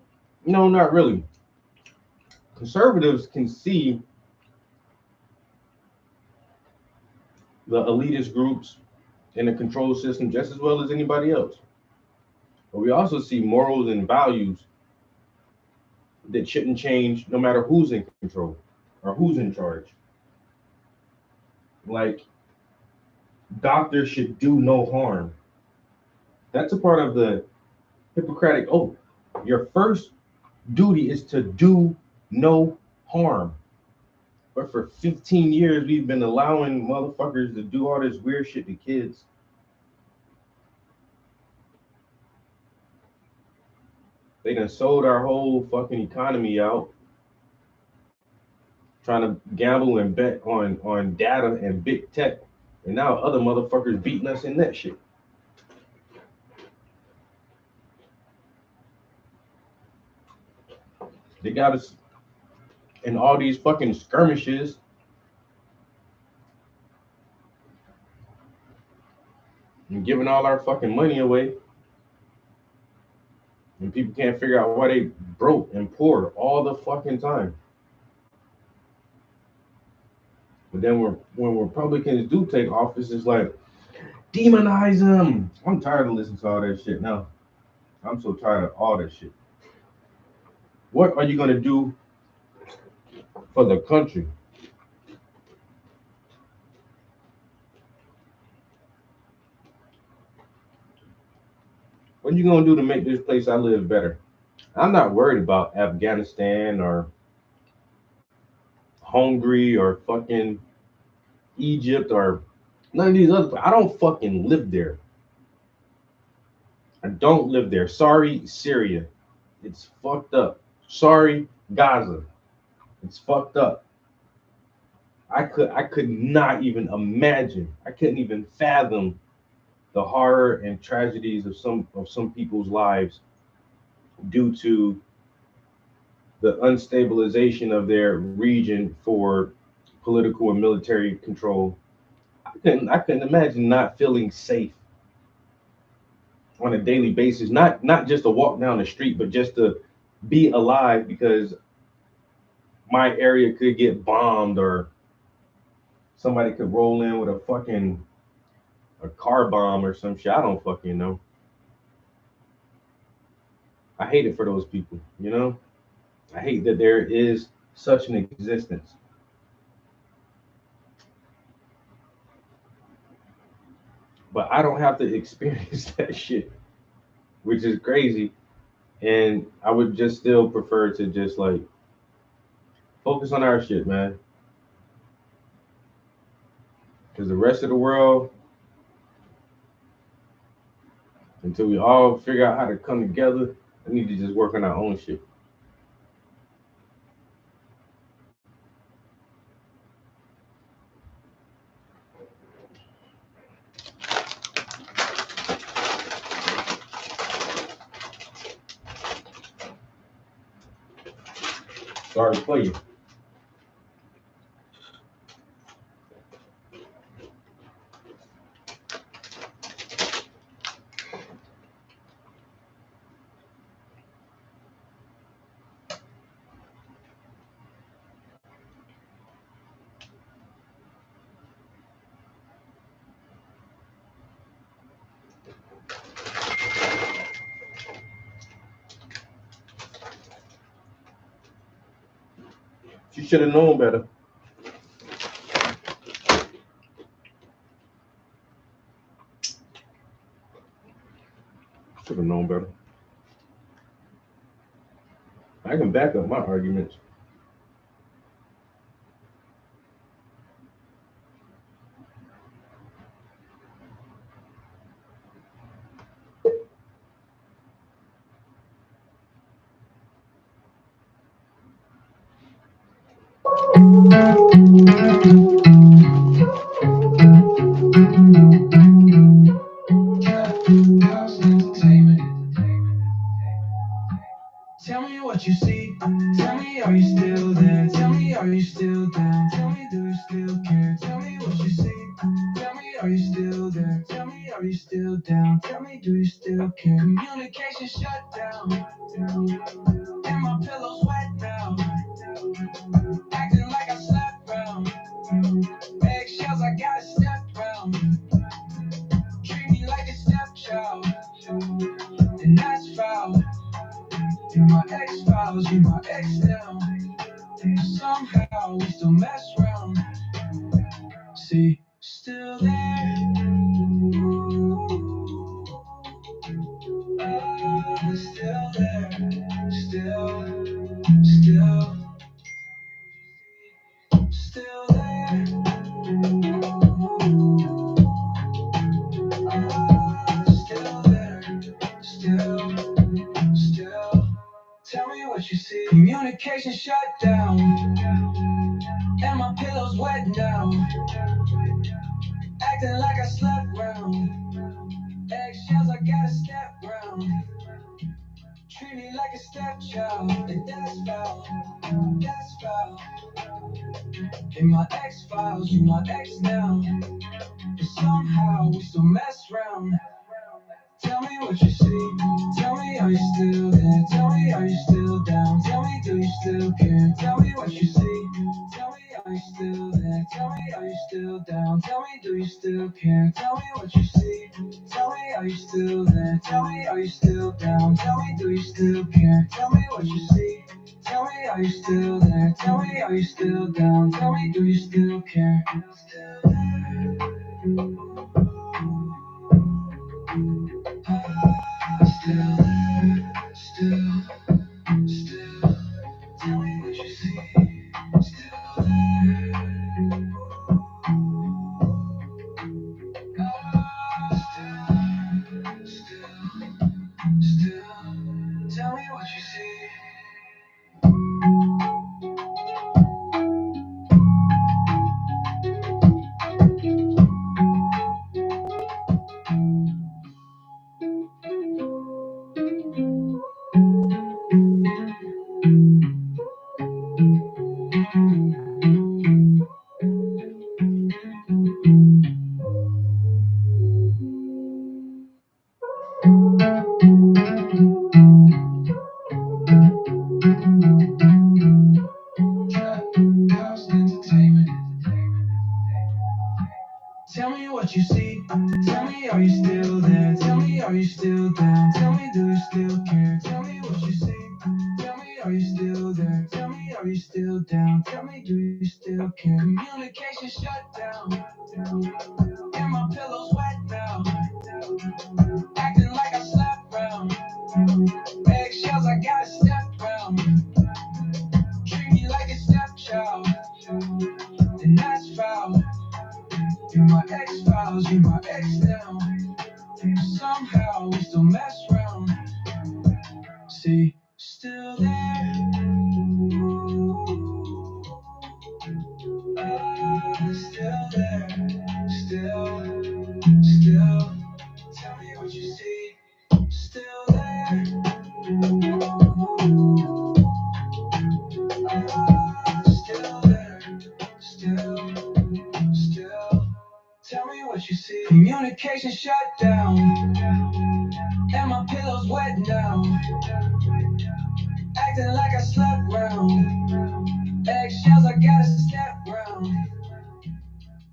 no, not really. Conservatives can see the elitist groups in the control system just as well as anybody else. But we also see morals and values that shouldn't change no matter who's in control or who's in charge. Like, doctors should do no harm. That's a part of the Hippocratic oath. Your first duty is to do no harm. But for 15 years, we've been allowing motherfuckers to do all this weird shit to kids. They done sold our whole fucking economy out, trying to gamble and bet on data and big tech. And now other motherfuckers beating us in that shit. They got us in all these fucking skirmishes. And giving all our fucking money away. And people can't figure out why they broke and poor all the fucking time. But then when Republicans do take office, it's like, demonize them. I'm tired of listening to all that shit now. I'm so tired of all that shit. What are you gonna do for the country? What are you gonna do to make this place I live better? I'm not worried about Afghanistan or Hungary or fucking Egypt or none of these other. I don't fucking live there. I don't live there. Sorry, Syria. It's fucked up. Sorry, Gaza. It's fucked up. I could not even imagine. I couldn't even fathom the horror and tragedies of some people's lives due to the unstabilization of their region for political and military control. I couldn't imagine not feeling safe on a daily basis, not just to walk down the street, but just to be alive because my area could get bombed or somebody could roll in with a car bomb or some shit. I don't fucking know. I hate it for those people, you know? I hate that there is such an existence. But I don't have to experience that shit, which is crazy. And I would just still prefer to just like focus on our shit, man. Because the rest of the world, until we all figure out how to come together, we need to just work on our own shit. Sorry for you. You should have known better. Should have known better. I can back up my arguments. Tell me what you see. Tell me, are you still there? Tell me, are you still down? Tell me, do you still care? Tell me what you see. Tell me, are you still there? Tell me, are you still down? Tell me, do you still care? Communication shut down. And my pillow's wet now. Acting like I slept round. Eggshells, I gotta step round. Treat me like a stepchild. And that's foul. You my ex-files, you my ex now. Somehow we still mess around. See, still there. Still there. Still there. Still there. Still. Tell me what you see. Communication shut down. And my pillow's wet now. Acting like I slept round. Eggshells, I gotta step round. Treat me like a stepchild. And that's foul. That's foul. In my X-files, you my ex now. But somehow we still mess around. Tell me what you see. Tell me, are you still there? Tell me, are you still down? Tell me, do you still care? Tell me what you see. Tell me, are you still there? Tell me, are you still down? Tell me, do you still care? Tell me what you see. Tell me, are you still there? Tell me, are you still down? Tell me, do you still care? Tell me what you see. Tell me, are you still there? Tell me, are you still down? Tell me, do you still care? Still there. Still there. Still. Tell me what you see. Still there. Still. Tell me what you see. Tell me what you see. Tell me, are you still there? Tell me, are you still down? Tell me, do you still care? Tell me what you see. Tell me, are you still there? Tell me, are you still down? Tell me, do you still care? Communication shut down. And my pillow's wet now. Acting like I slept round. Eggshells, I gotta step round. Treat me like a stepchild. And that's foul. You my X-files, you my ex now. Somehow we still mess around. See, still there. Still there. Still. Tell me what you see. Still there. Communication shut down, and my pillow's wet now. Acting like I slept round. Eggshells, I gotta step round.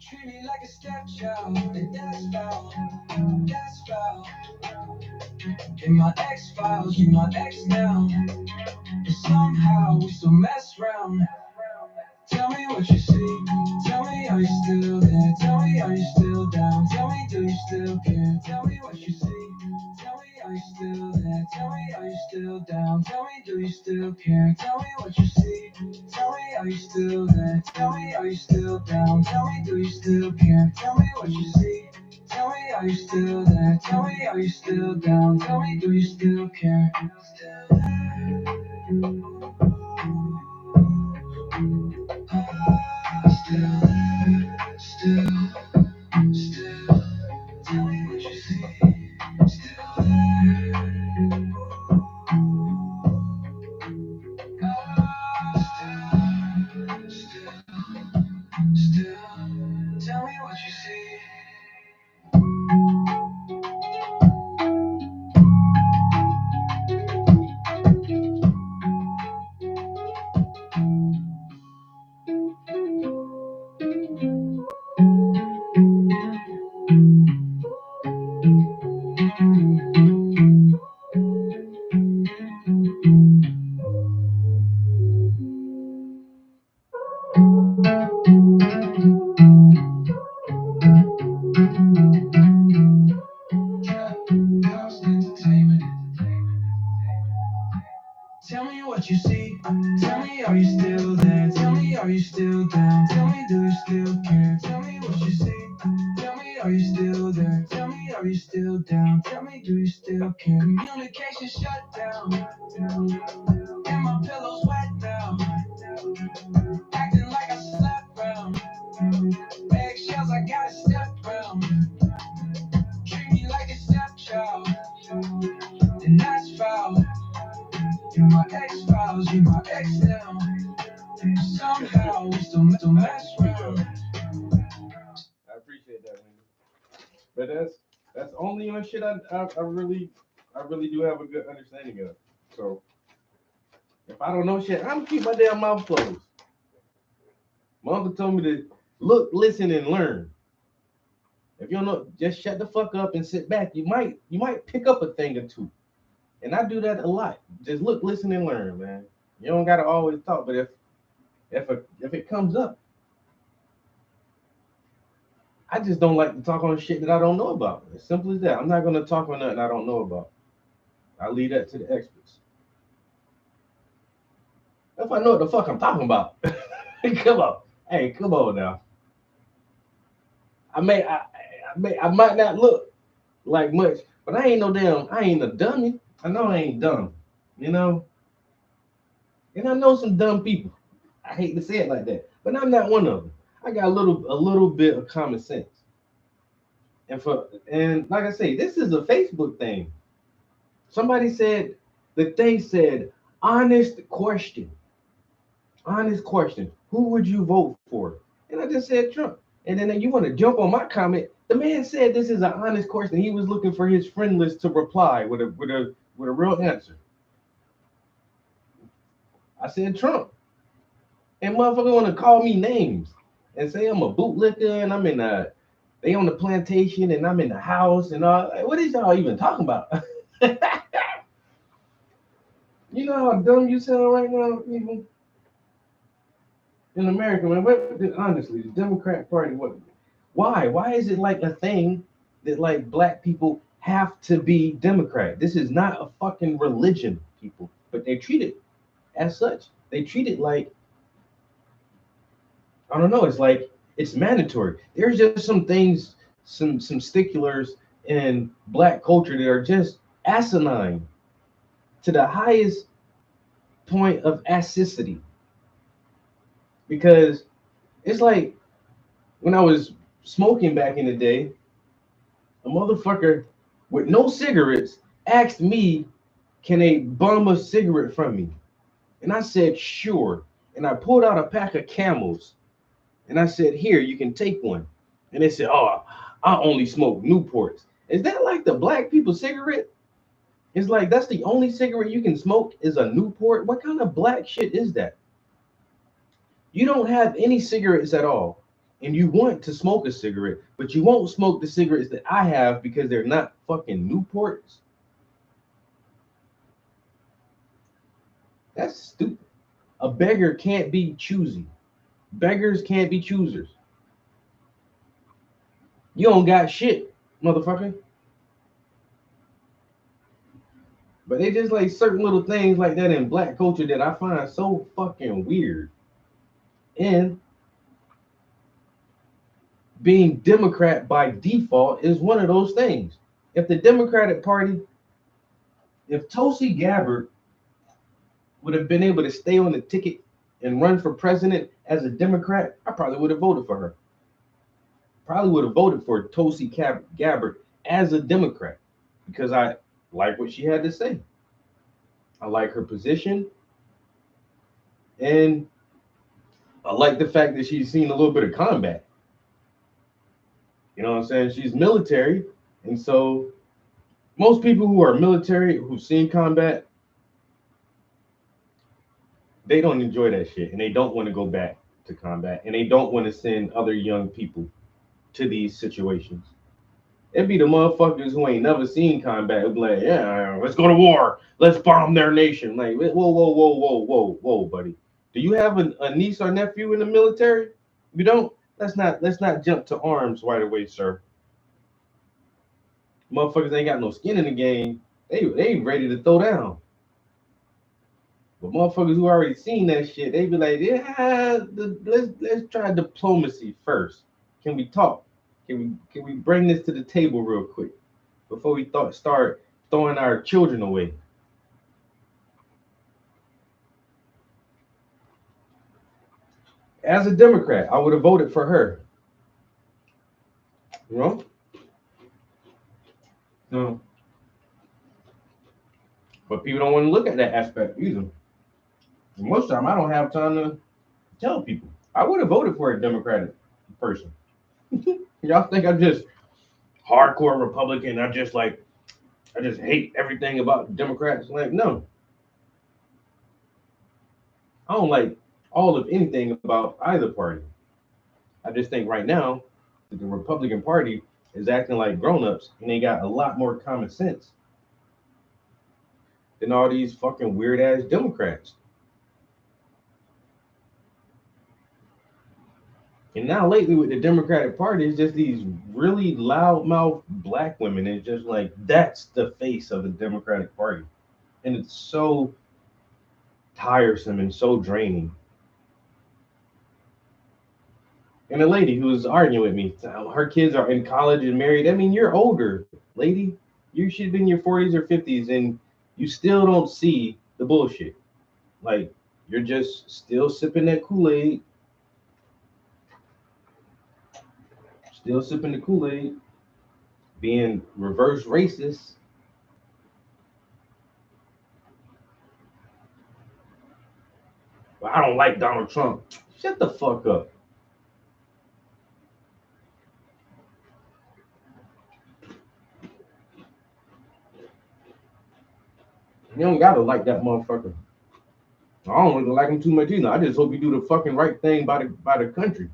Treat me like a stepchild, and that's foul. That's foul. In my X files, you my ex now. But somehow we still mess round. Tell me what you see. Tell me, are you still there? Tell me, are you still down? Tell me, do you still care? Tell me what you see. Tell me, are you still there? Tell me, are you still down? Tell me, do you still care? Tell me what you see. Tell me, are you still there? Tell me, are you still down? Tell me, do you still care? Tell me what you see. Tell me, are you still there? Tell me, are you still down? Tell me, do you still care? Still there. Still there. Still. Tell me what you see. Still there. Still. Tell me what you see. House entertainment. Tell me what you see. Tell me, are you still there? Tell me, are you still down? Tell me, do you still care? Tell me what you see. Tell me, are you still there? Tell me, are you still down? Tell me, do you still care? Communication shut down, and my pillow's wet now. Acting like I slept round. Eggshells, I gotta step round. Treat me like a stepchild, and that's foul. You my ex files, you my ex now. Somehow we still mess around. I appreciate that, man. But that's only on shit I really do have a good understanding of. So if I don't know shit, I'm gonna keep my damn mouth closed. My uncle told me to look, listen, and learn. If you don't know, just shut the fuck up and sit back. You might pick up a thing or two. And I do that a lot. Just look, listen, and learn, man. You don't gotta always talk, but if it comes up, I just don't like to talk on shit that I don't know about. As simple as that. I'm not gonna talk on nothing I don't know about. I leave that to the experts. If I know what the fuck I'm talking about, come on, hey, come on now. I might not look like much, but I ain't a dummy. I know I ain't dumb, you know. And I know some dumb people. I hate to say it like that, but I'm not one of them. I got a little bit of common sense. And like I say, this is a Facebook thing. Somebody said the thing said honest question. Honest question. Who would you vote for? And I just said Trump. And then you want to jump on my comment. The man said this is an honest question. He was looking for his friend list to reply with a real answer. I said Trump. And motherfucker want to call me names and say I'm a bootlicker and they on the plantation and I'm in the house and all. What is y'all even talking about? You know how dumb you sound right now, people? In America, man, honestly, the Democrat Party, why? Why is it like a thing that like black people have to be Democrat? This is not a fucking religion, people, but they treat it as such. They treat it like, I don't know, it's like it's mandatory. There's just some things, some sticklers in black culture that are just asinine to the highest point of acidity. Because it's like when I was smoking back in the day, a motherfucker with no cigarettes asked me, can they bum a cigarette from me? And I said, sure. And I pulled out a pack of Camels and I said, here, you can take one. And they said, oh, I only smoke Newports. Is that like the black people cigarette? It's like that's the only cigarette you can smoke is a Newport. What kind of black shit is that? You don't have any cigarettes at all, and you want to smoke a cigarette, but you won't smoke the cigarettes that I have because they're not fucking Newports. That's stupid. A beggar can't be choosy. Beggars can't be choosers. You don't got shit, motherfucker. But they just like certain little things like that in black culture that I find so fucking weird. And being Democrat by default is one of those things. If the Democratic Party, if Tulsi Gabbard would have been able to stay on the ticket and run for president as a Democrat, I probably would have voted for her. Probably would have voted for Tulsi Gabbard as a Democrat because I like what she had to say. I like her position. And I like the fact that she's seen a little bit of combat. You know what I'm saying? She's military. And so most people who are military, who've seen combat, they don't enjoy that shit. And they don't want to go back to combat. And they don't want to send other young people to these situations. It'd be the motherfuckers who ain't never seen combat. It'd be like, yeah, let's go to war. Let's bomb their nation. Like, whoa, buddy. Do you have a niece or nephew in the military? If you don't, let's not jump to arms right away, sir. Motherfuckers ain't got no skin in the game. They ready to throw down. But motherfuckers who already seen that shit, they be like, yeah, let's try diplomacy first. Can we talk? Can we bring this to the table real quick before we start throwing our children away? As a Democrat, I would have voted for her. You know? No. But people don't want to look at that aspect either. And most of the time, I don't have time to tell people. I would have voted for a Democratic person. Y'all think I'm just hardcore Republican? I just hate everything about Democrats. Like, no. I don't like all of anything about either party. I just think right now that the Republican Party is acting like grown-ups and they got a lot more common sense than all these fucking weird-ass Democrats. And now lately with the Democratic Party, it's just these really loudmouth black women. It's just like, that's the face of the Democratic Party. And it's so tiresome and so draining. And a lady who was arguing with me, her kids are in college and married. I mean, you're older, lady. You should be in your 40s or 50s and you still don't see the bullshit. Like, you're just still sipping that Kool-Aid. Still sipping the Kool-Aid, being reverse racist. But I don't like Donald Trump. Shut the fuck up. You don't gotta like that motherfucker. I don't really like him too much either. I just hope he do the fucking right thing by the country.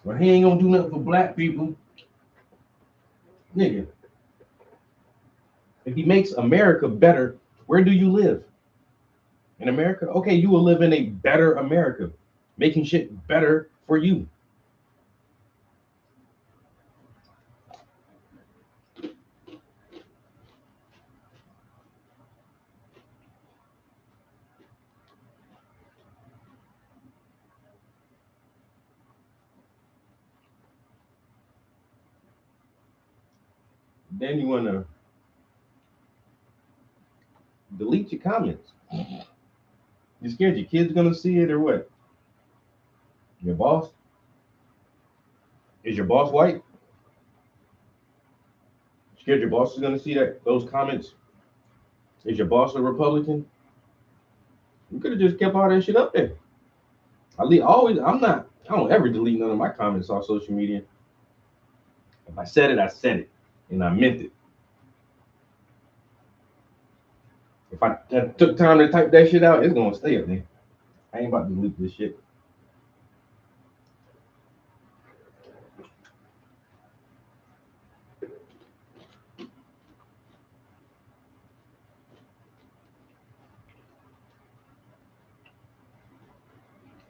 But he ain't gonna do nothing for black people. Nigga. If he makes America better, where do you live? In America? Okay, you will live in a better America, making shit better for you. Then you want to delete your comments. You scared your kids gonna see it or what? Your boss? Is your boss white? You scared your boss is gonna see those comments? Is your boss a Republican? You could have just kept all that shit up there. I'm I don't ever delete none of my comments on social media. If I said it, I said it, and I meant it. If I took time to type that shit out, it's gonna stay up there. I ain't about to delete this shit.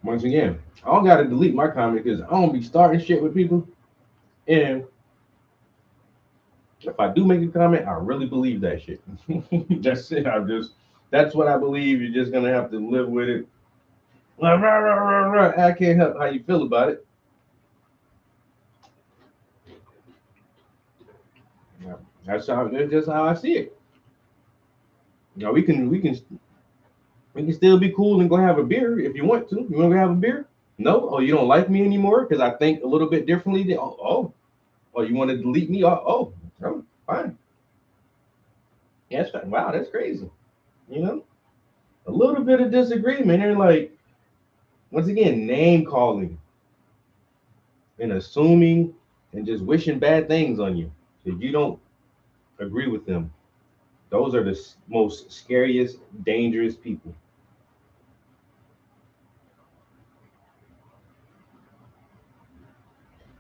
Once again, I don't gotta delete my comment because I don't be starting shit with people. And if I do make a comment, I really believe that shit. That's it. That's what I believe. You're just gonna have to live with it. Rah, rah, rah, rah, rah. I can't help how you feel about it. Yeah, that's just how I see it. You know, we can still be cool and go have a beer if you want to. You want to go have a beer? No? Oh, you don't like me anymore because I think a little bit differently? Oh, you want to delete me? Oh, fine. Yeah, that's fine. Wow, that's crazy. You know, a little bit of disagreement and like once again, name calling and assuming and just wishing bad things on you if you don't agree with them. Those are the most scariest, dangerous people.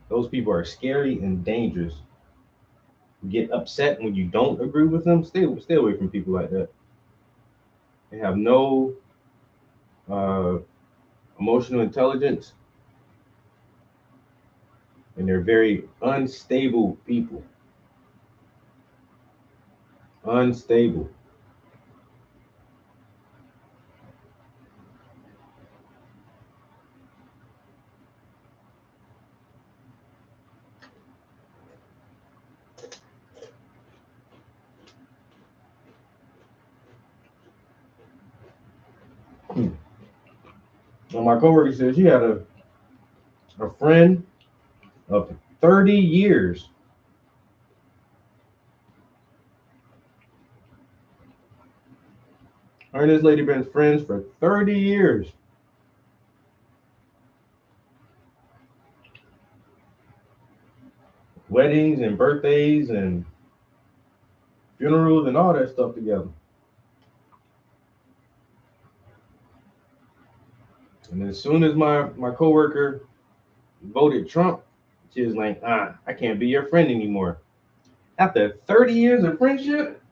Those people are scary and dangerous. Get upset when you don't agree with them. Stay away from people like that. They have no uh, emotional intelligence, and they're very unstable people. Unstable. And my coworker said she had a friend of 30 years. Her and this lady been friends for 30 years. Weddings and birthdays and funerals and all that stuff together. And as soon as my coworker voted Trump, she was like, I can't be your friend anymore. After 30 years of friendship,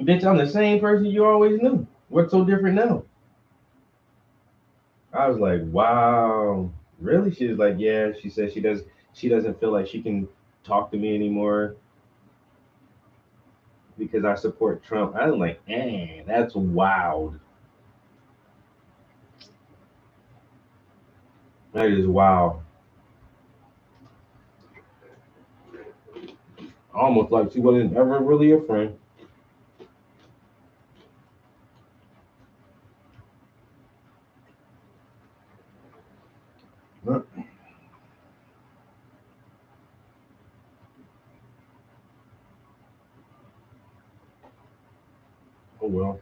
bitch, I'm the same person you always knew. What's so different now? I was like, wow, really? She was like, yeah. She said she doesn't feel like she can talk to me anymore because I support Trump. I was like, that's wild. That is wild. Almost like she wasn't ever really a friend. Oh well.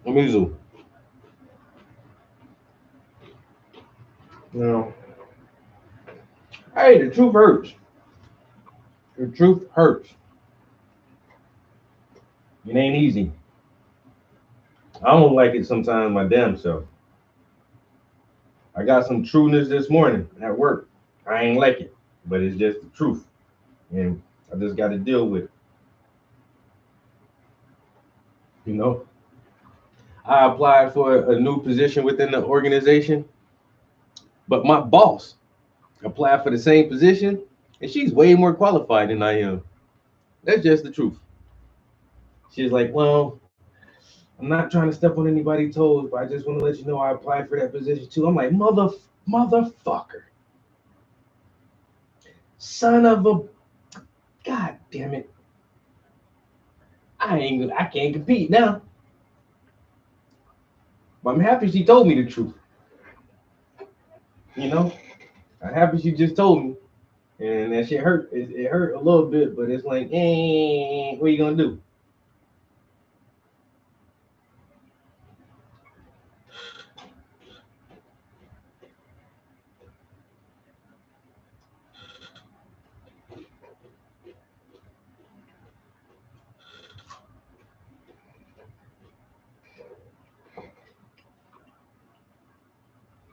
Mizu, you know, hey, the truth hurts. The truth hurts. It ain't easy. I don't like it sometimes my damn self. I got some trueness this morning at work. I ain't like it, but it's just the truth. And I just got to deal with it. You know, I applied for a new position within the organization, but my boss applied for the same position, and she's way more qualified than I am. That's just the truth. She's like, well, I'm not trying to step on anybody's toes, but I just want to let you know I applied for that position too. I'm like, motherfucker, son of a, god damn it. I can't compete now. But I'm happy she told me the truth. You know, I'm happy she just told me. And that shit hurt. It hurt a little bit, but it's like, what are you gonna do?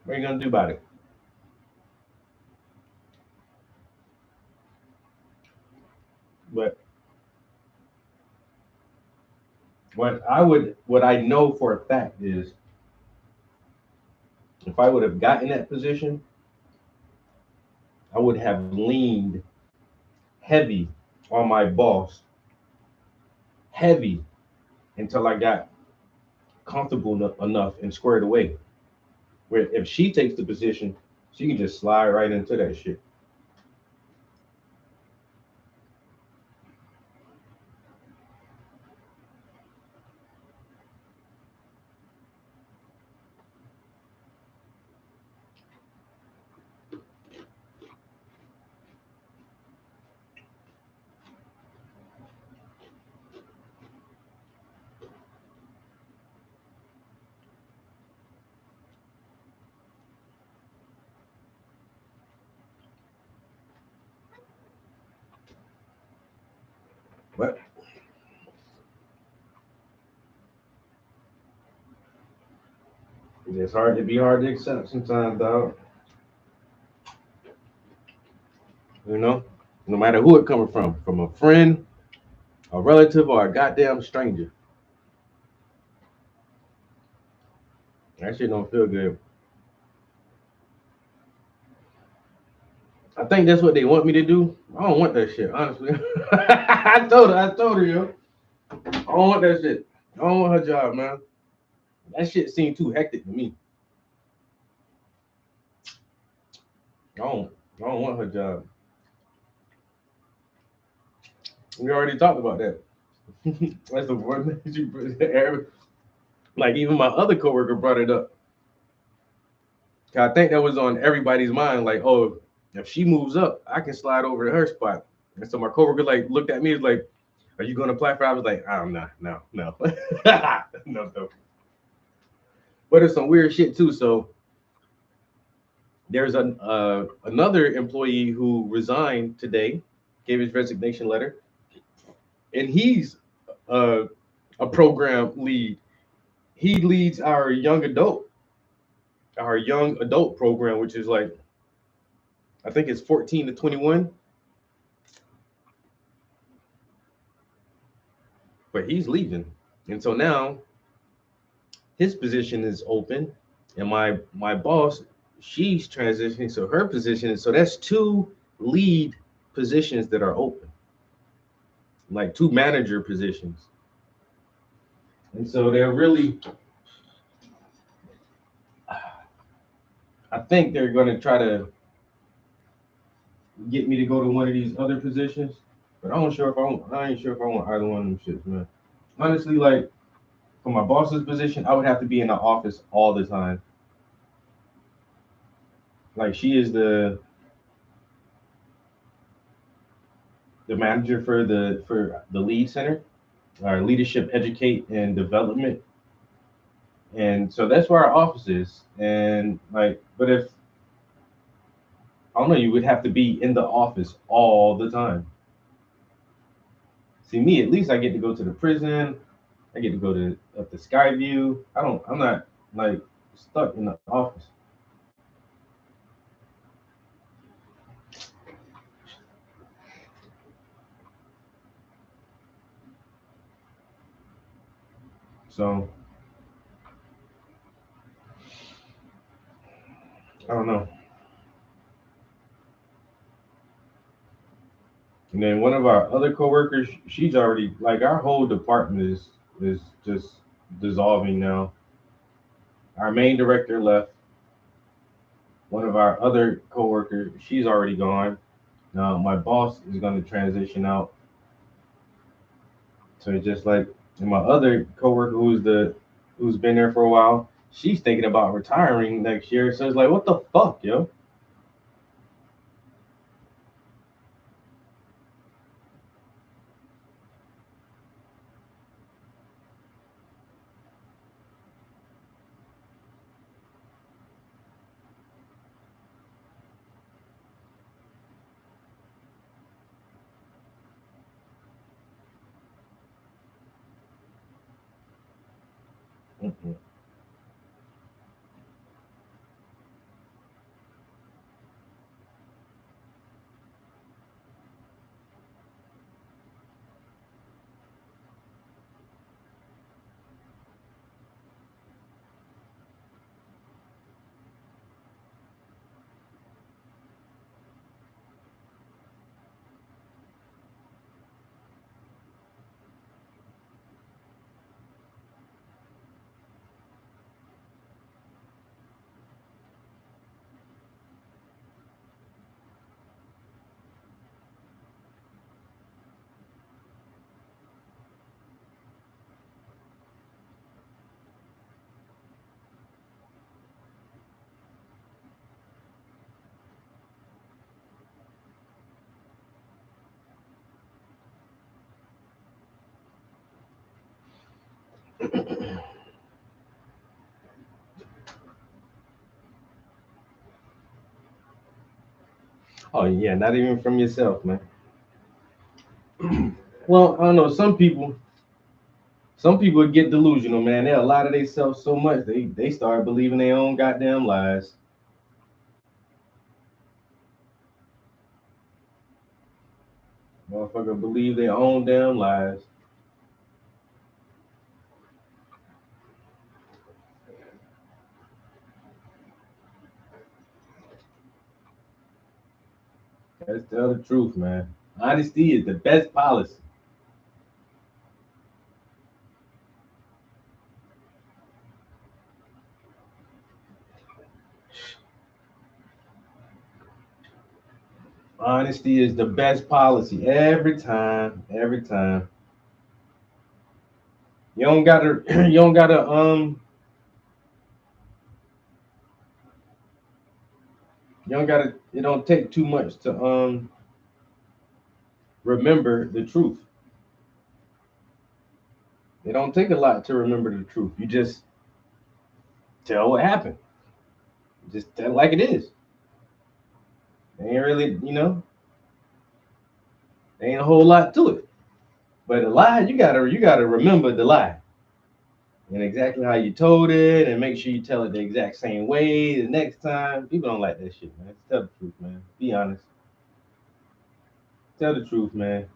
What are you gonna do about it? But what I know for a fact is, if I would have gotten that position, I would have leaned heavy on my boss, heavy, until I got comfortable enough and squared away. Where if she takes the position, she can just slide right into that shit. But it's hard to be hard to accept sometimes, dog. You know, no matter who it coming from a friend, a relative, or a goddamn stranger. That shit don't feel good. I think that's what they want me to do. I don't want that shit, honestly. I told her, yo. I don't want that shit. I don't want her job, man. That shit seemed too hectic to me. I don't want her job. We already talked about that. That's the one that you like even my other coworker brought it up. I think that was on everybody's mind. Like, oh, if she moves up, I can slide over to her spot. And so my coworker like looked at me, was like, "Are you going to apply for?" I was like, "I'm not, no, no." But it's some weird shit too. So there's another employee who resigned today, gave his resignation letter, and he's uh, a program lead. He leads our young adult program, which is like I think it's 14 to 21. But he's leaving, and so now his position is open, and my boss, she's transitioning, so her position is, so that's two lead positions that are open, like two manager positions, and so they're really, I think they're going to try to get me to go to one of these other positions, but I ain't sure if I want either one of them shits, man. Honestly, like for my boss's position, I would have to be in the office all the time. Like she is the manager for the lead center, our leadership, educate, and development, and so that's where our office is. And like, but if I don't know, you would have to be in the office all the time. See me, at least I get to go to the prison. I get to go to up to Skyview. I'm not like stuck in the office. So I don't know. And then one of our other coworkers, she's already like our whole department is just dissolving now. Our main director left. One of our other coworkers, she's already gone. Now my boss is going to transition out. So it's just like, and my other coworker who's been there for a while, she's thinking about retiring next year. So it's like, what the fuck, yo? Oh yeah, not even from yourself, man. Well, I don't know. Some people get delusional, man. They lie to themselves so much they start believing their own goddamn lies. Motherfucker believe their own damn lies. Let's tell the truth, man. Honesty is the best policy. Honesty is the best policy every time, every time. You don't gotta, you don't gotta, you don't gotta. It don't take too much to remember the truth. It don't take a lot to remember the truth. You just tell what happened. Just tell it like it is. Ain't really, ain't a whole lot to it. But a lie, you gotta remember the lie and exactly how you told it, and make sure you tell it the exact same way the next time. People don't like that shit, man. Just tell the truth, man. Be honest. Tell the truth, man.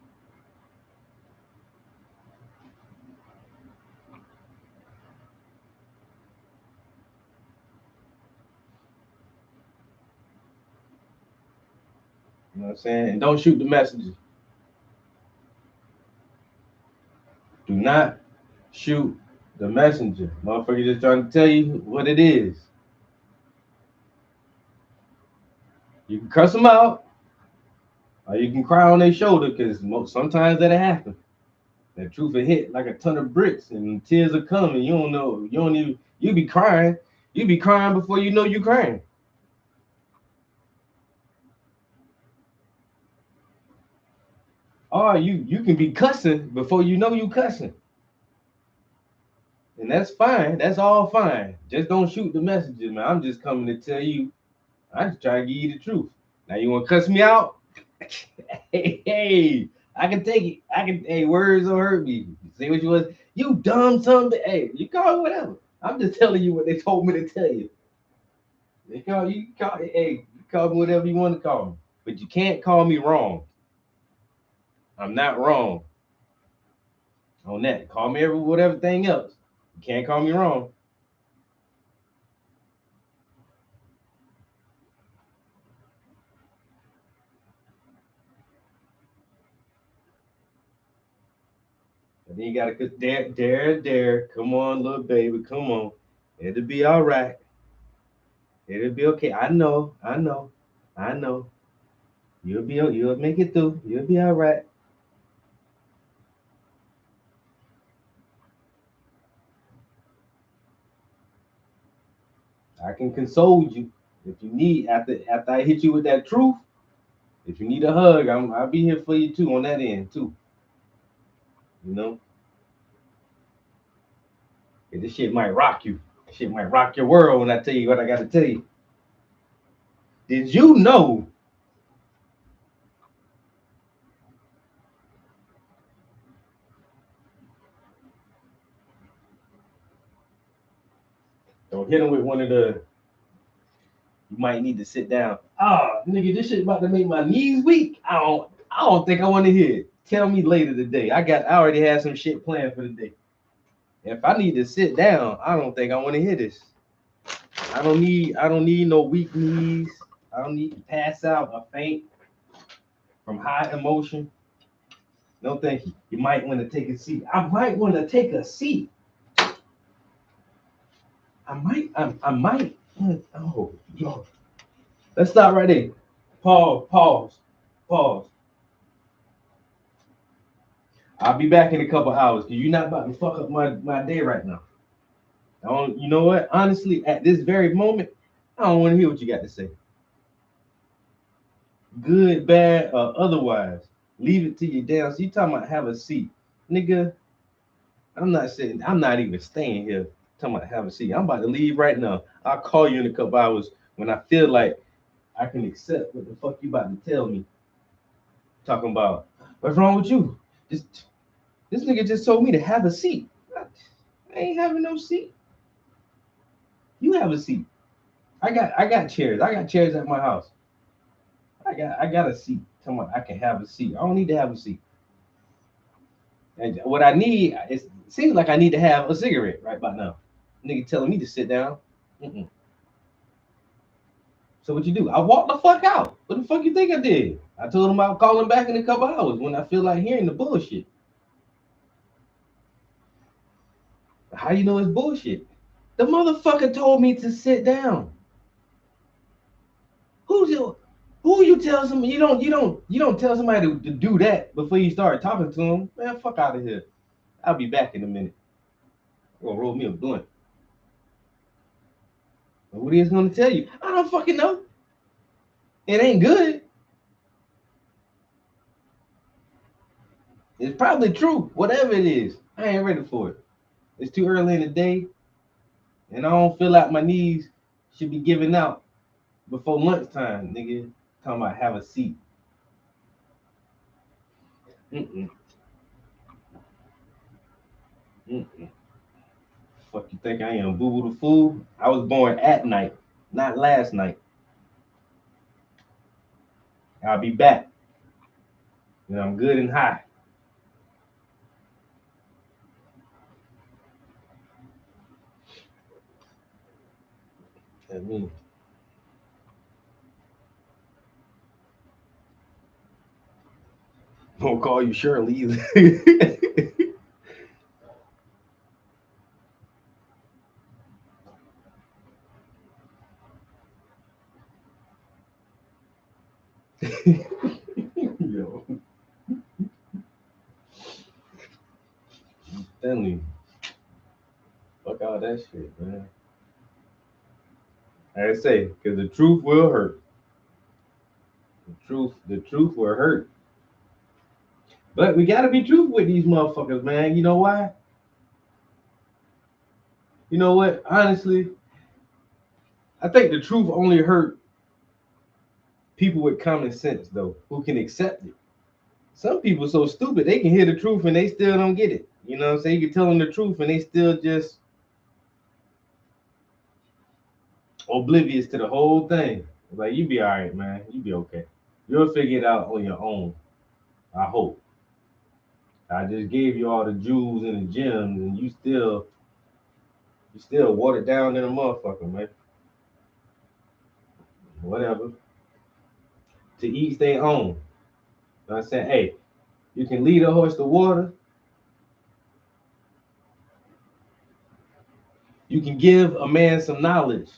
You know what I'm saying? And don't shoot the messenger. Do not shoot the messenger. Motherfucker just trying to tell you what it is. You can cuss them out, or you can cry on their shoulder, because sometimes that'll happen. That truth will hit like a ton of bricks, and tears are coming. You don't know. You don't even. You be crying. You be crying before you know you crying. Or you can be cussing before you know you cussing, and that's fine. That's all fine. Just don't shoot the messenger, man. I'm just coming to tell you. I just trying to give you the truth. Now you want to cuss me out? Hey, I can take it. I can. Hey, words don't hurt me. Say what you was. You dumb something. Hey, you call it whatever. I'm just telling you what they told me to tell you. They call you. Call. Hey, you call me whatever you want to call me, but you can't call me wrong. I'm not wrong on that. Call me whatever thing else. You can't call me wrong. And then you gotta dare. Come on, little baby. Come on. It'll be all right. It'll be okay. I know. You'll make it through. You'll be all right. I can console you if you need after I hit you with that truth. If you need a hug, I'll be here for you too on that end too. You know, 'cause this shit might rock you. This shit might rock your world when I tell you what I gotta tell you. Did you know Don't hit him with one of the. You might need to sit down. Ah, nigga, this shit about to make my knees weak. I don't think I want to hear it. Tell me later today. I already had some shit planned for the day. If I need to sit down, I don't think I want to hear this. I don't need no weak knees. I don't need to pass out or faint from high emotion. No, thank you. You might want to take a seat. I might want to take a seat. I might. Oh, Lord. Let's stop right there. Pause. I'll be back in a couple hours because you're not about to fuck up my day right now. You know what? Honestly, at this very moment, I don't want to hear what you got to say. Good, bad, or otherwise. Leave it to you down. So you talking about have a seat. Nigga, I'm not even staying here. Talking about have a seat. I'm about to leave right now. I'll call you in a couple hours when I feel like I can accept what the fuck you about to tell me. Talking about what's wrong with you? This nigga just told me to have a seat. I ain't having no seat. You have a seat. I got chairs. I got chairs at my house. I got a seat. Come on, I can have a seat. I don't need to have a seat. And what I need, it seems like I need to have a cigarette right about now. Nigga telling me to sit down. Mm-mm. So what you do? I walked the fuck out. What the fuck you think I did? I told him I'll call him back in a couple hours when I feel like hearing the bullshit. How you know it's bullshit? The motherfucker told me to sit down. Who you tell somebody you don't tell somebody to do that before you start talking to them? Man, fuck out of here. I'll be back in a minute. I'm gonna roll me a blunt. What he's gonna tell you? I don't fucking know. It ain't good. It's probably true. Whatever it is, I ain't ready for it. It's too early in the day, and I don't feel like my knees should be giving out before lunchtime, nigga. Talking about have a seat. Mm-mm. Mm-mm. Fuck you think I am, Boo Boo the Fool? I was born at night, not last night. I'll be back. And I'm good and high. That means. Won't call you Shirley either. Yo. Stanley. Fuck all that shit, man. Like I say, because the truth will hurt. The truth will hurt. But we gotta be truthful with these motherfuckers, man. You know why? You know what? Honestly, I think the truth only hurt people with common sense, though, who can accept it. Some people so stupid they can hear the truth and they still don't get it. You know what I'm saying? You can tell them the truth and they still just oblivious to the whole thing. Like, you be all right, man. You be okay. You'll figure it out on your own. I hope. I just gave you all the jewels and the gems, and you still watered down in a motherfucker, man. Whatever. To each their own. You know what I'm saying? Hey, you can lead a horse to water. You can give a man some knowledge,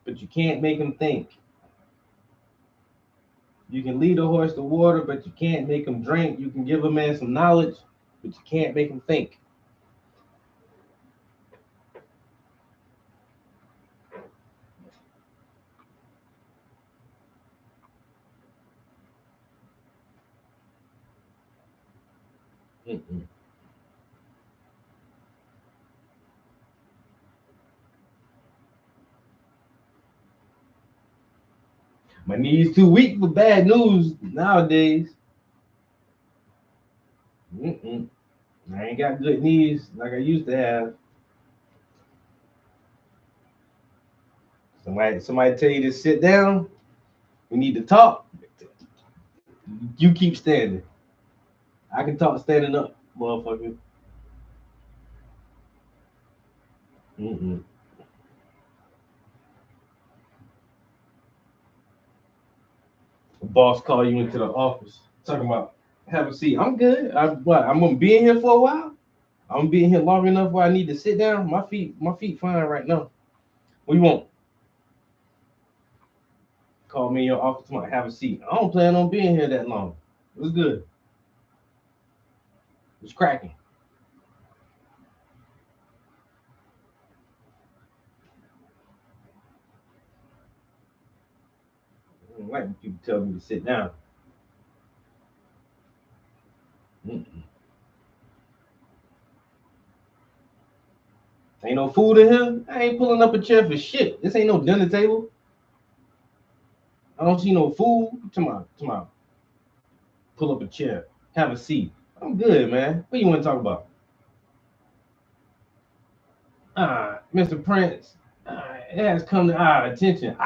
but you can't make him think. You can lead a horse to water, but you can't make him drink. You can give a man some knowledge, but you can't make him think. Mm-mm. My knees too weak for bad news nowadays. Mm-mm. I ain't got good knees like I used to have. Somebody tell you to sit down. We need to talk. You keep standing. I can talk standing up, motherfucker. Mm-mm. The boss call you into the office talking about have a seat. I'm good. I'm gonna be in here for a while. I'm gonna be in here long enough where I need to sit down. My feet fine right now. What you want? Call me in your office tomorrow. Have a seat. I don't plan on being here that long. It was good. It's cracking. I don't like when people tell me to sit down. Mm-mm. Ain't no food in here. I ain't pulling up a chair for shit. This ain't no dinner table. I don't see no food. Tomorrow. Pull up a chair. Have a seat. I'm good, man. What you want to talk about? Mr. Prince, it has come to our attention.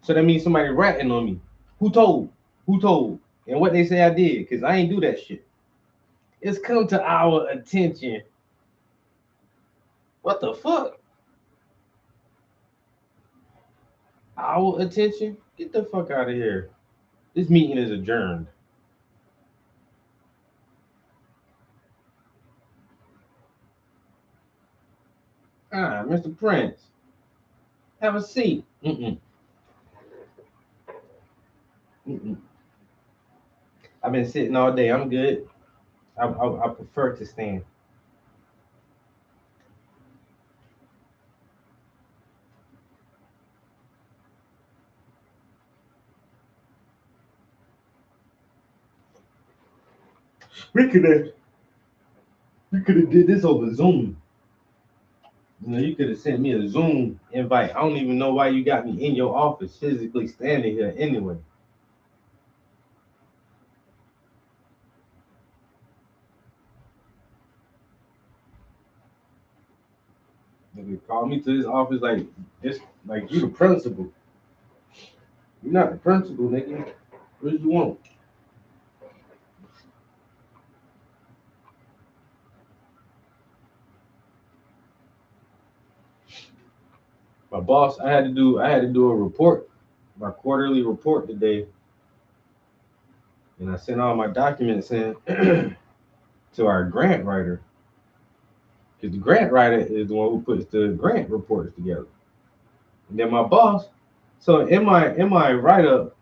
So that means somebody ratting on me. Who told? Who told? And what they say I did, because I ain't do that shit. It's come to our attention. What the fuck? Our attention? Get the fuck out of here. This meeting is adjourned. Mr. Prince, have a seat. Mm-mm. I've been sitting all day. I'm good. I prefer to stand. We could have did this over Zoom. You know, you could have sent me a Zoom invite. I don't even know why you got me in your office physically standing here anyway. You call me to this office like this, like you the principal. You're not the principal, nigga. What do you want? My boss, I had to do a report, my quarterly report today, and I sent all my documents in to our grant writer. Because the grant writer is the one who puts the grant reports together. And then my boss, so in my write up,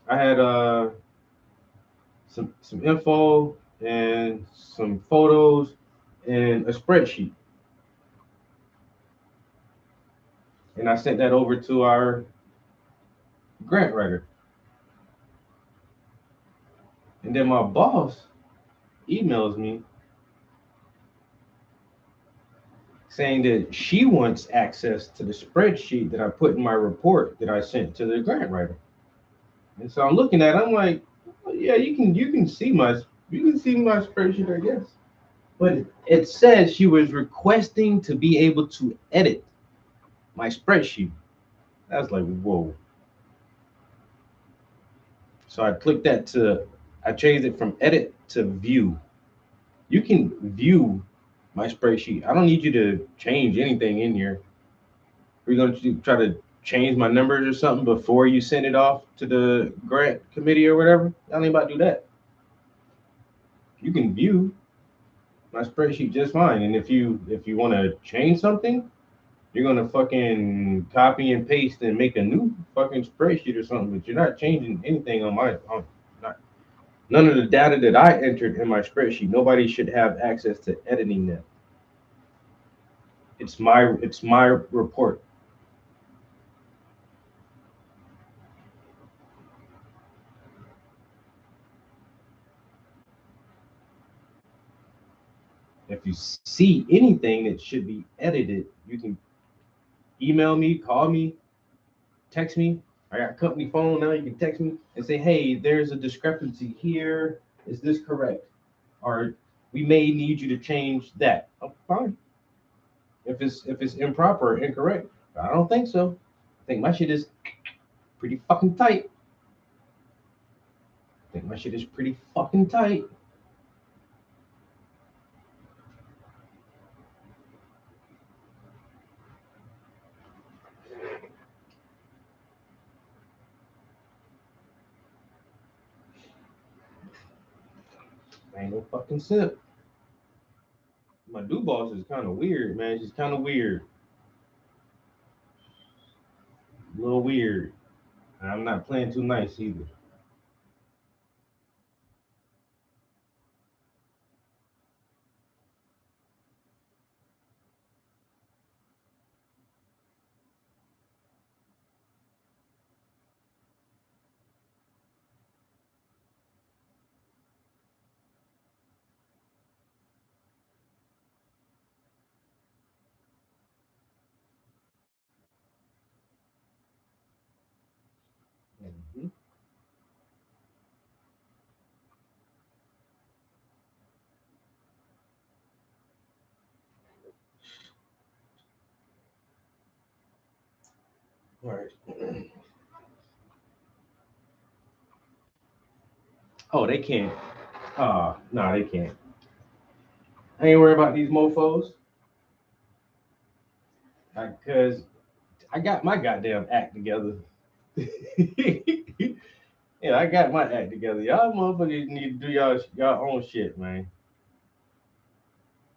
I had some info and some photos and a spreadsheet. And I sent that over to our grant writer. And then my boss emails me saying that she wants access to the spreadsheet that I put in my report that I sent to the grant writer. And so I'm looking at it, I'm like, well, yeah, you can see my spreadsheet, I guess. But it says she was requesting to be able to edit my spreadsheet. I was like, whoa. So I changed it from edit to view. You can view my spreadsheet. I don't need you to change anything in here. We're going to try to change my numbers or something before you send it off to the grant committee or whatever. I don't need about to do that. You can view my spreadsheet just fine. And if you want to change something, you're gonna fucking copy and paste and make a new fucking spreadsheet or something. But you're not changing anything not, none of the data that I entered in my spreadsheet. Nobody should have access to editing that. It's my report. If you see anything that should be edited, you can email me, call me, text me. I got a company phone now. You can text me and say, hey, there's a discrepancy here. Is this correct? Or we may need you to change that. Oh, fine. if it's improper or incorrect. But I don't think so. I think my shit is pretty fucking tight. I think my shit is pretty fucking tight. Ain't no fucking sip. My new boss is kind of weird, man. She's kind of weird. A little weird. I'm not playing too nice either. Mhm. All right. Oh, they can't. Nah, they can't. I ain't worried about these mofos. Because I got my goddamn act together. Yeah, I got my act together. Y'all motherfuckers need to do y'all own shit, man.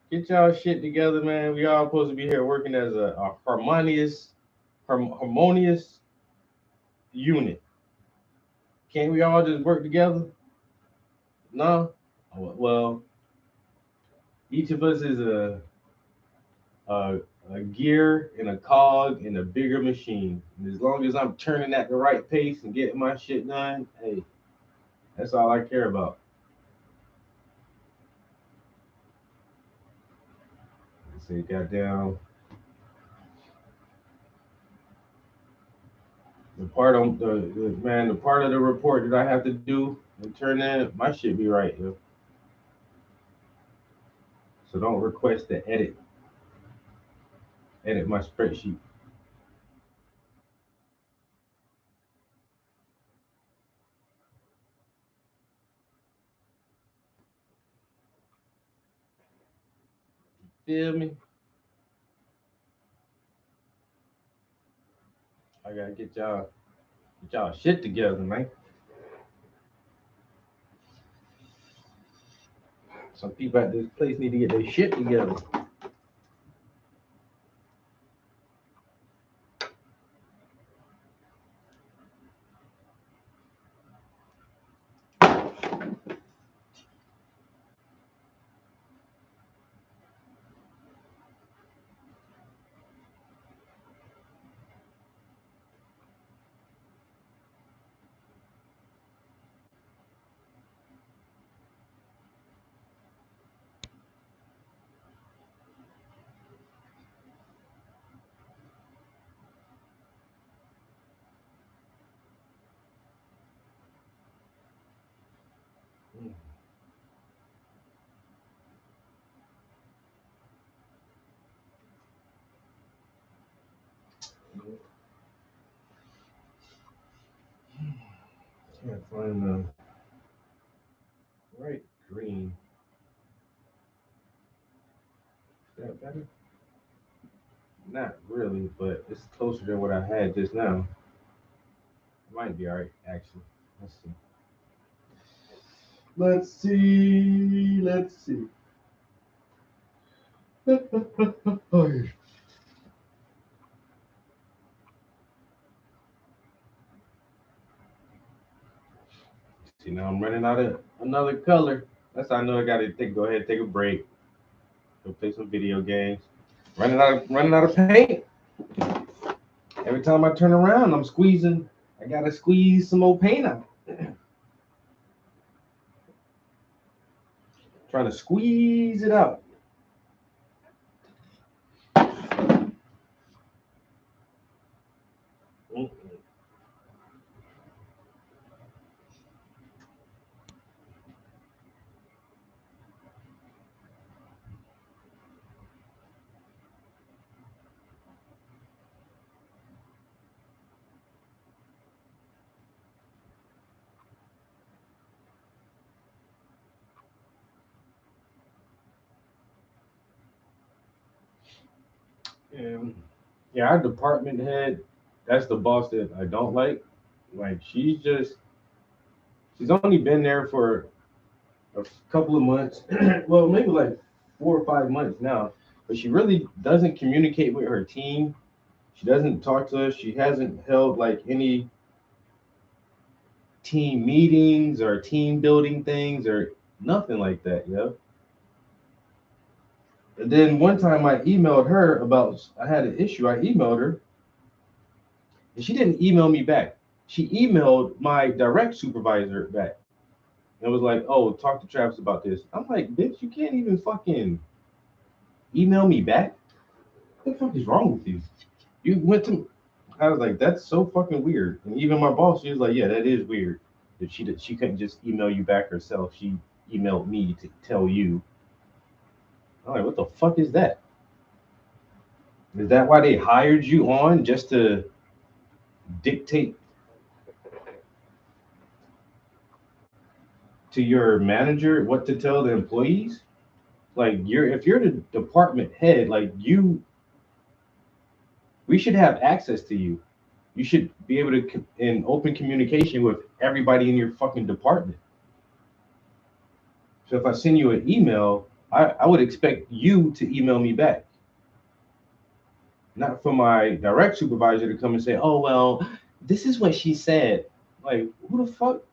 Get y'all shit together, man. We all supposed to be here working as a harmonious unit. Can't we all just work together? No. Well, each of us is a a gear and a cog in a bigger machine. And as long as I'm turning at the right pace and getting my shit done, hey, that's all I care about. Say goddamn the part of the report that I have to do and turn in, my shit be right, yo. So don't request to edit my spreadsheet. Feel me? I gotta get y'all shit together, man. Some people at this place need to get their shit together. Can't find the right green. Is that better? Not really, but it's closer than what I had just now. It might be alright, actually. Let's see. Let's see. Let's see. See, now I'm running out of another color. That's how I know I gotta go ahead and take a break. Go play some video games. Running out of paint. Every time I turn around, I'm squeezing. I gotta squeeze some more paint out. Trying to squeeze it out. Mm. And yeah, our department head, that's the boss that I don't like. Like she's only been there for a couple of months. Well, maybe like 4 or 5 months now. But she really doesn't communicate with her team. She doesn't talk to us. She hasn't held like any team meetings or team building things or nothing like that, And then one time I emailed her about I had an issue. I emailed her and she didn't email me back. She emailed my direct supervisor back and was like, "Oh, talk to Travis about this." I'm like, "Bitch, you can't even fucking email me back. What the fuck is wrong with you? You went to." I was like, "That's so fucking weird." And even my boss, she was like, "Yeah, that is weird. That she couldn't just email you back herself. She emailed me to tell you." I'm like, "What the fuck is that? Is that why they hired you on just to dictate to your manager what to tell the employees?" Like if you're the department head, like we should have access to you. You should be able to in open communication with everybody in your fucking department. So if I send you an email, I would expect you to email me back, not for my direct supervisor to come and say, "Oh well, this is what she said." Like who the fuck?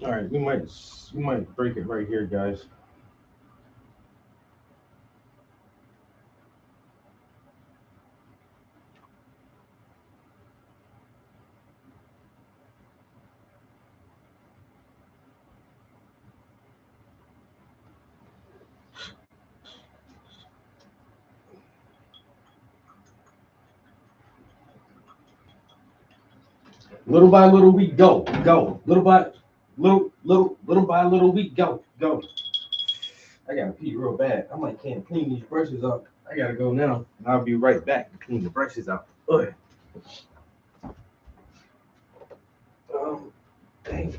All right, we might break it right here, guys. Little by little we go. Little by little we go. I gotta pee real bad. I might can't clean these brushes up. I gotta go now. And I'll be right back to clean the brushes out. Ugh. Dang.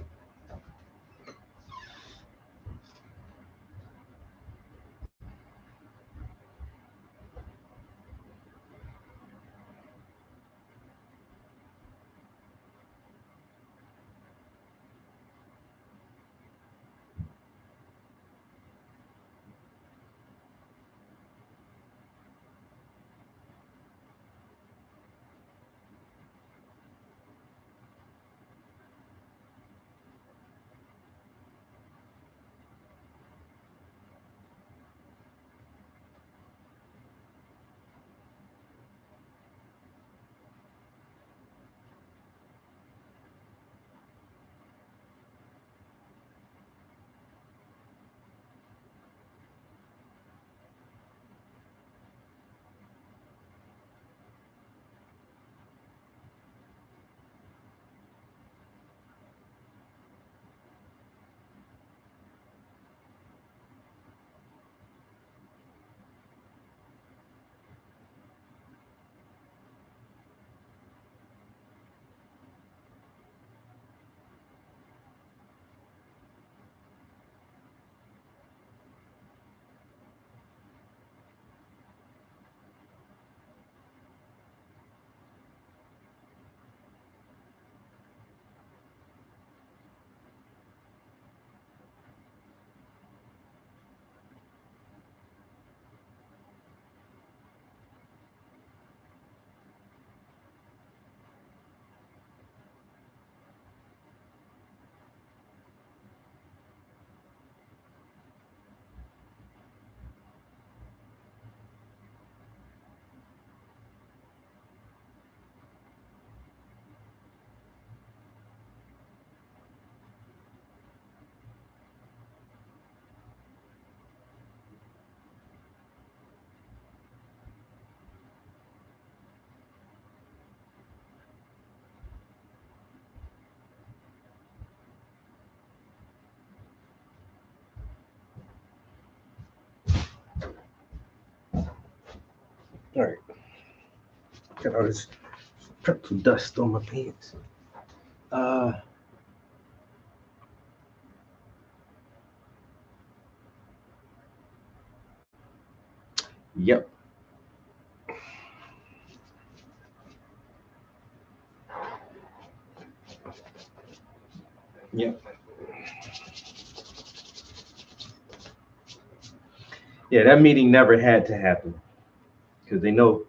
All right. Got all this pretzel dust on my pants. Yep. Yep. Yeah, that meeting never had to happen because they know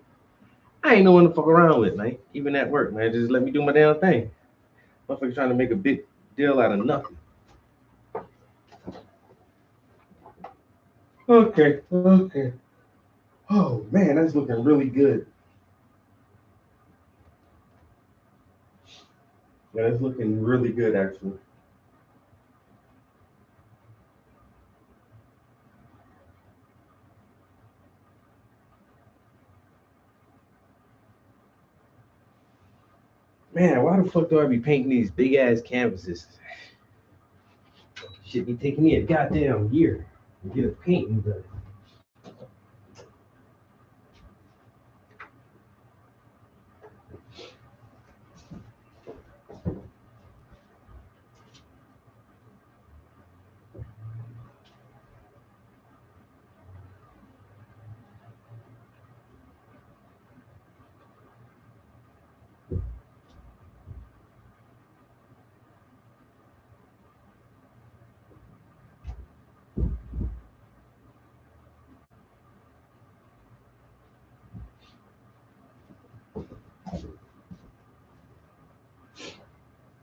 I ain't no one to fuck around with, man. Even at work, man. Just let me do my damn thing. Motherfucker trying to make a big deal out of nothing. Okay. Oh man, that's looking really good. Yeah, that's looking really good actually. Man, why the fuck do I be painting these big ass canvases? Should be taking me a goddamn year to get a painting done.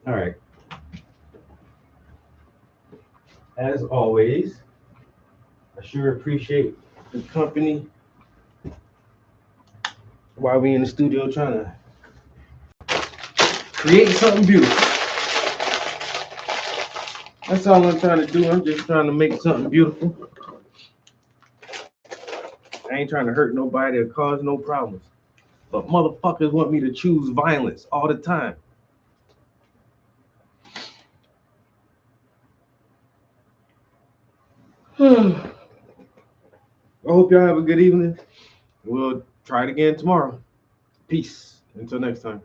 All right. As always, I sure appreciate the company while we in the studio trying to create something beautiful. That's all I'm trying to do. I'm just trying to make something beautiful. I ain't trying to hurt nobody or cause no problems. But motherfuckers want me to choose violence all the time. I hope y'all have a good evening. We'll try it again tomorrow. Peace. Until next time.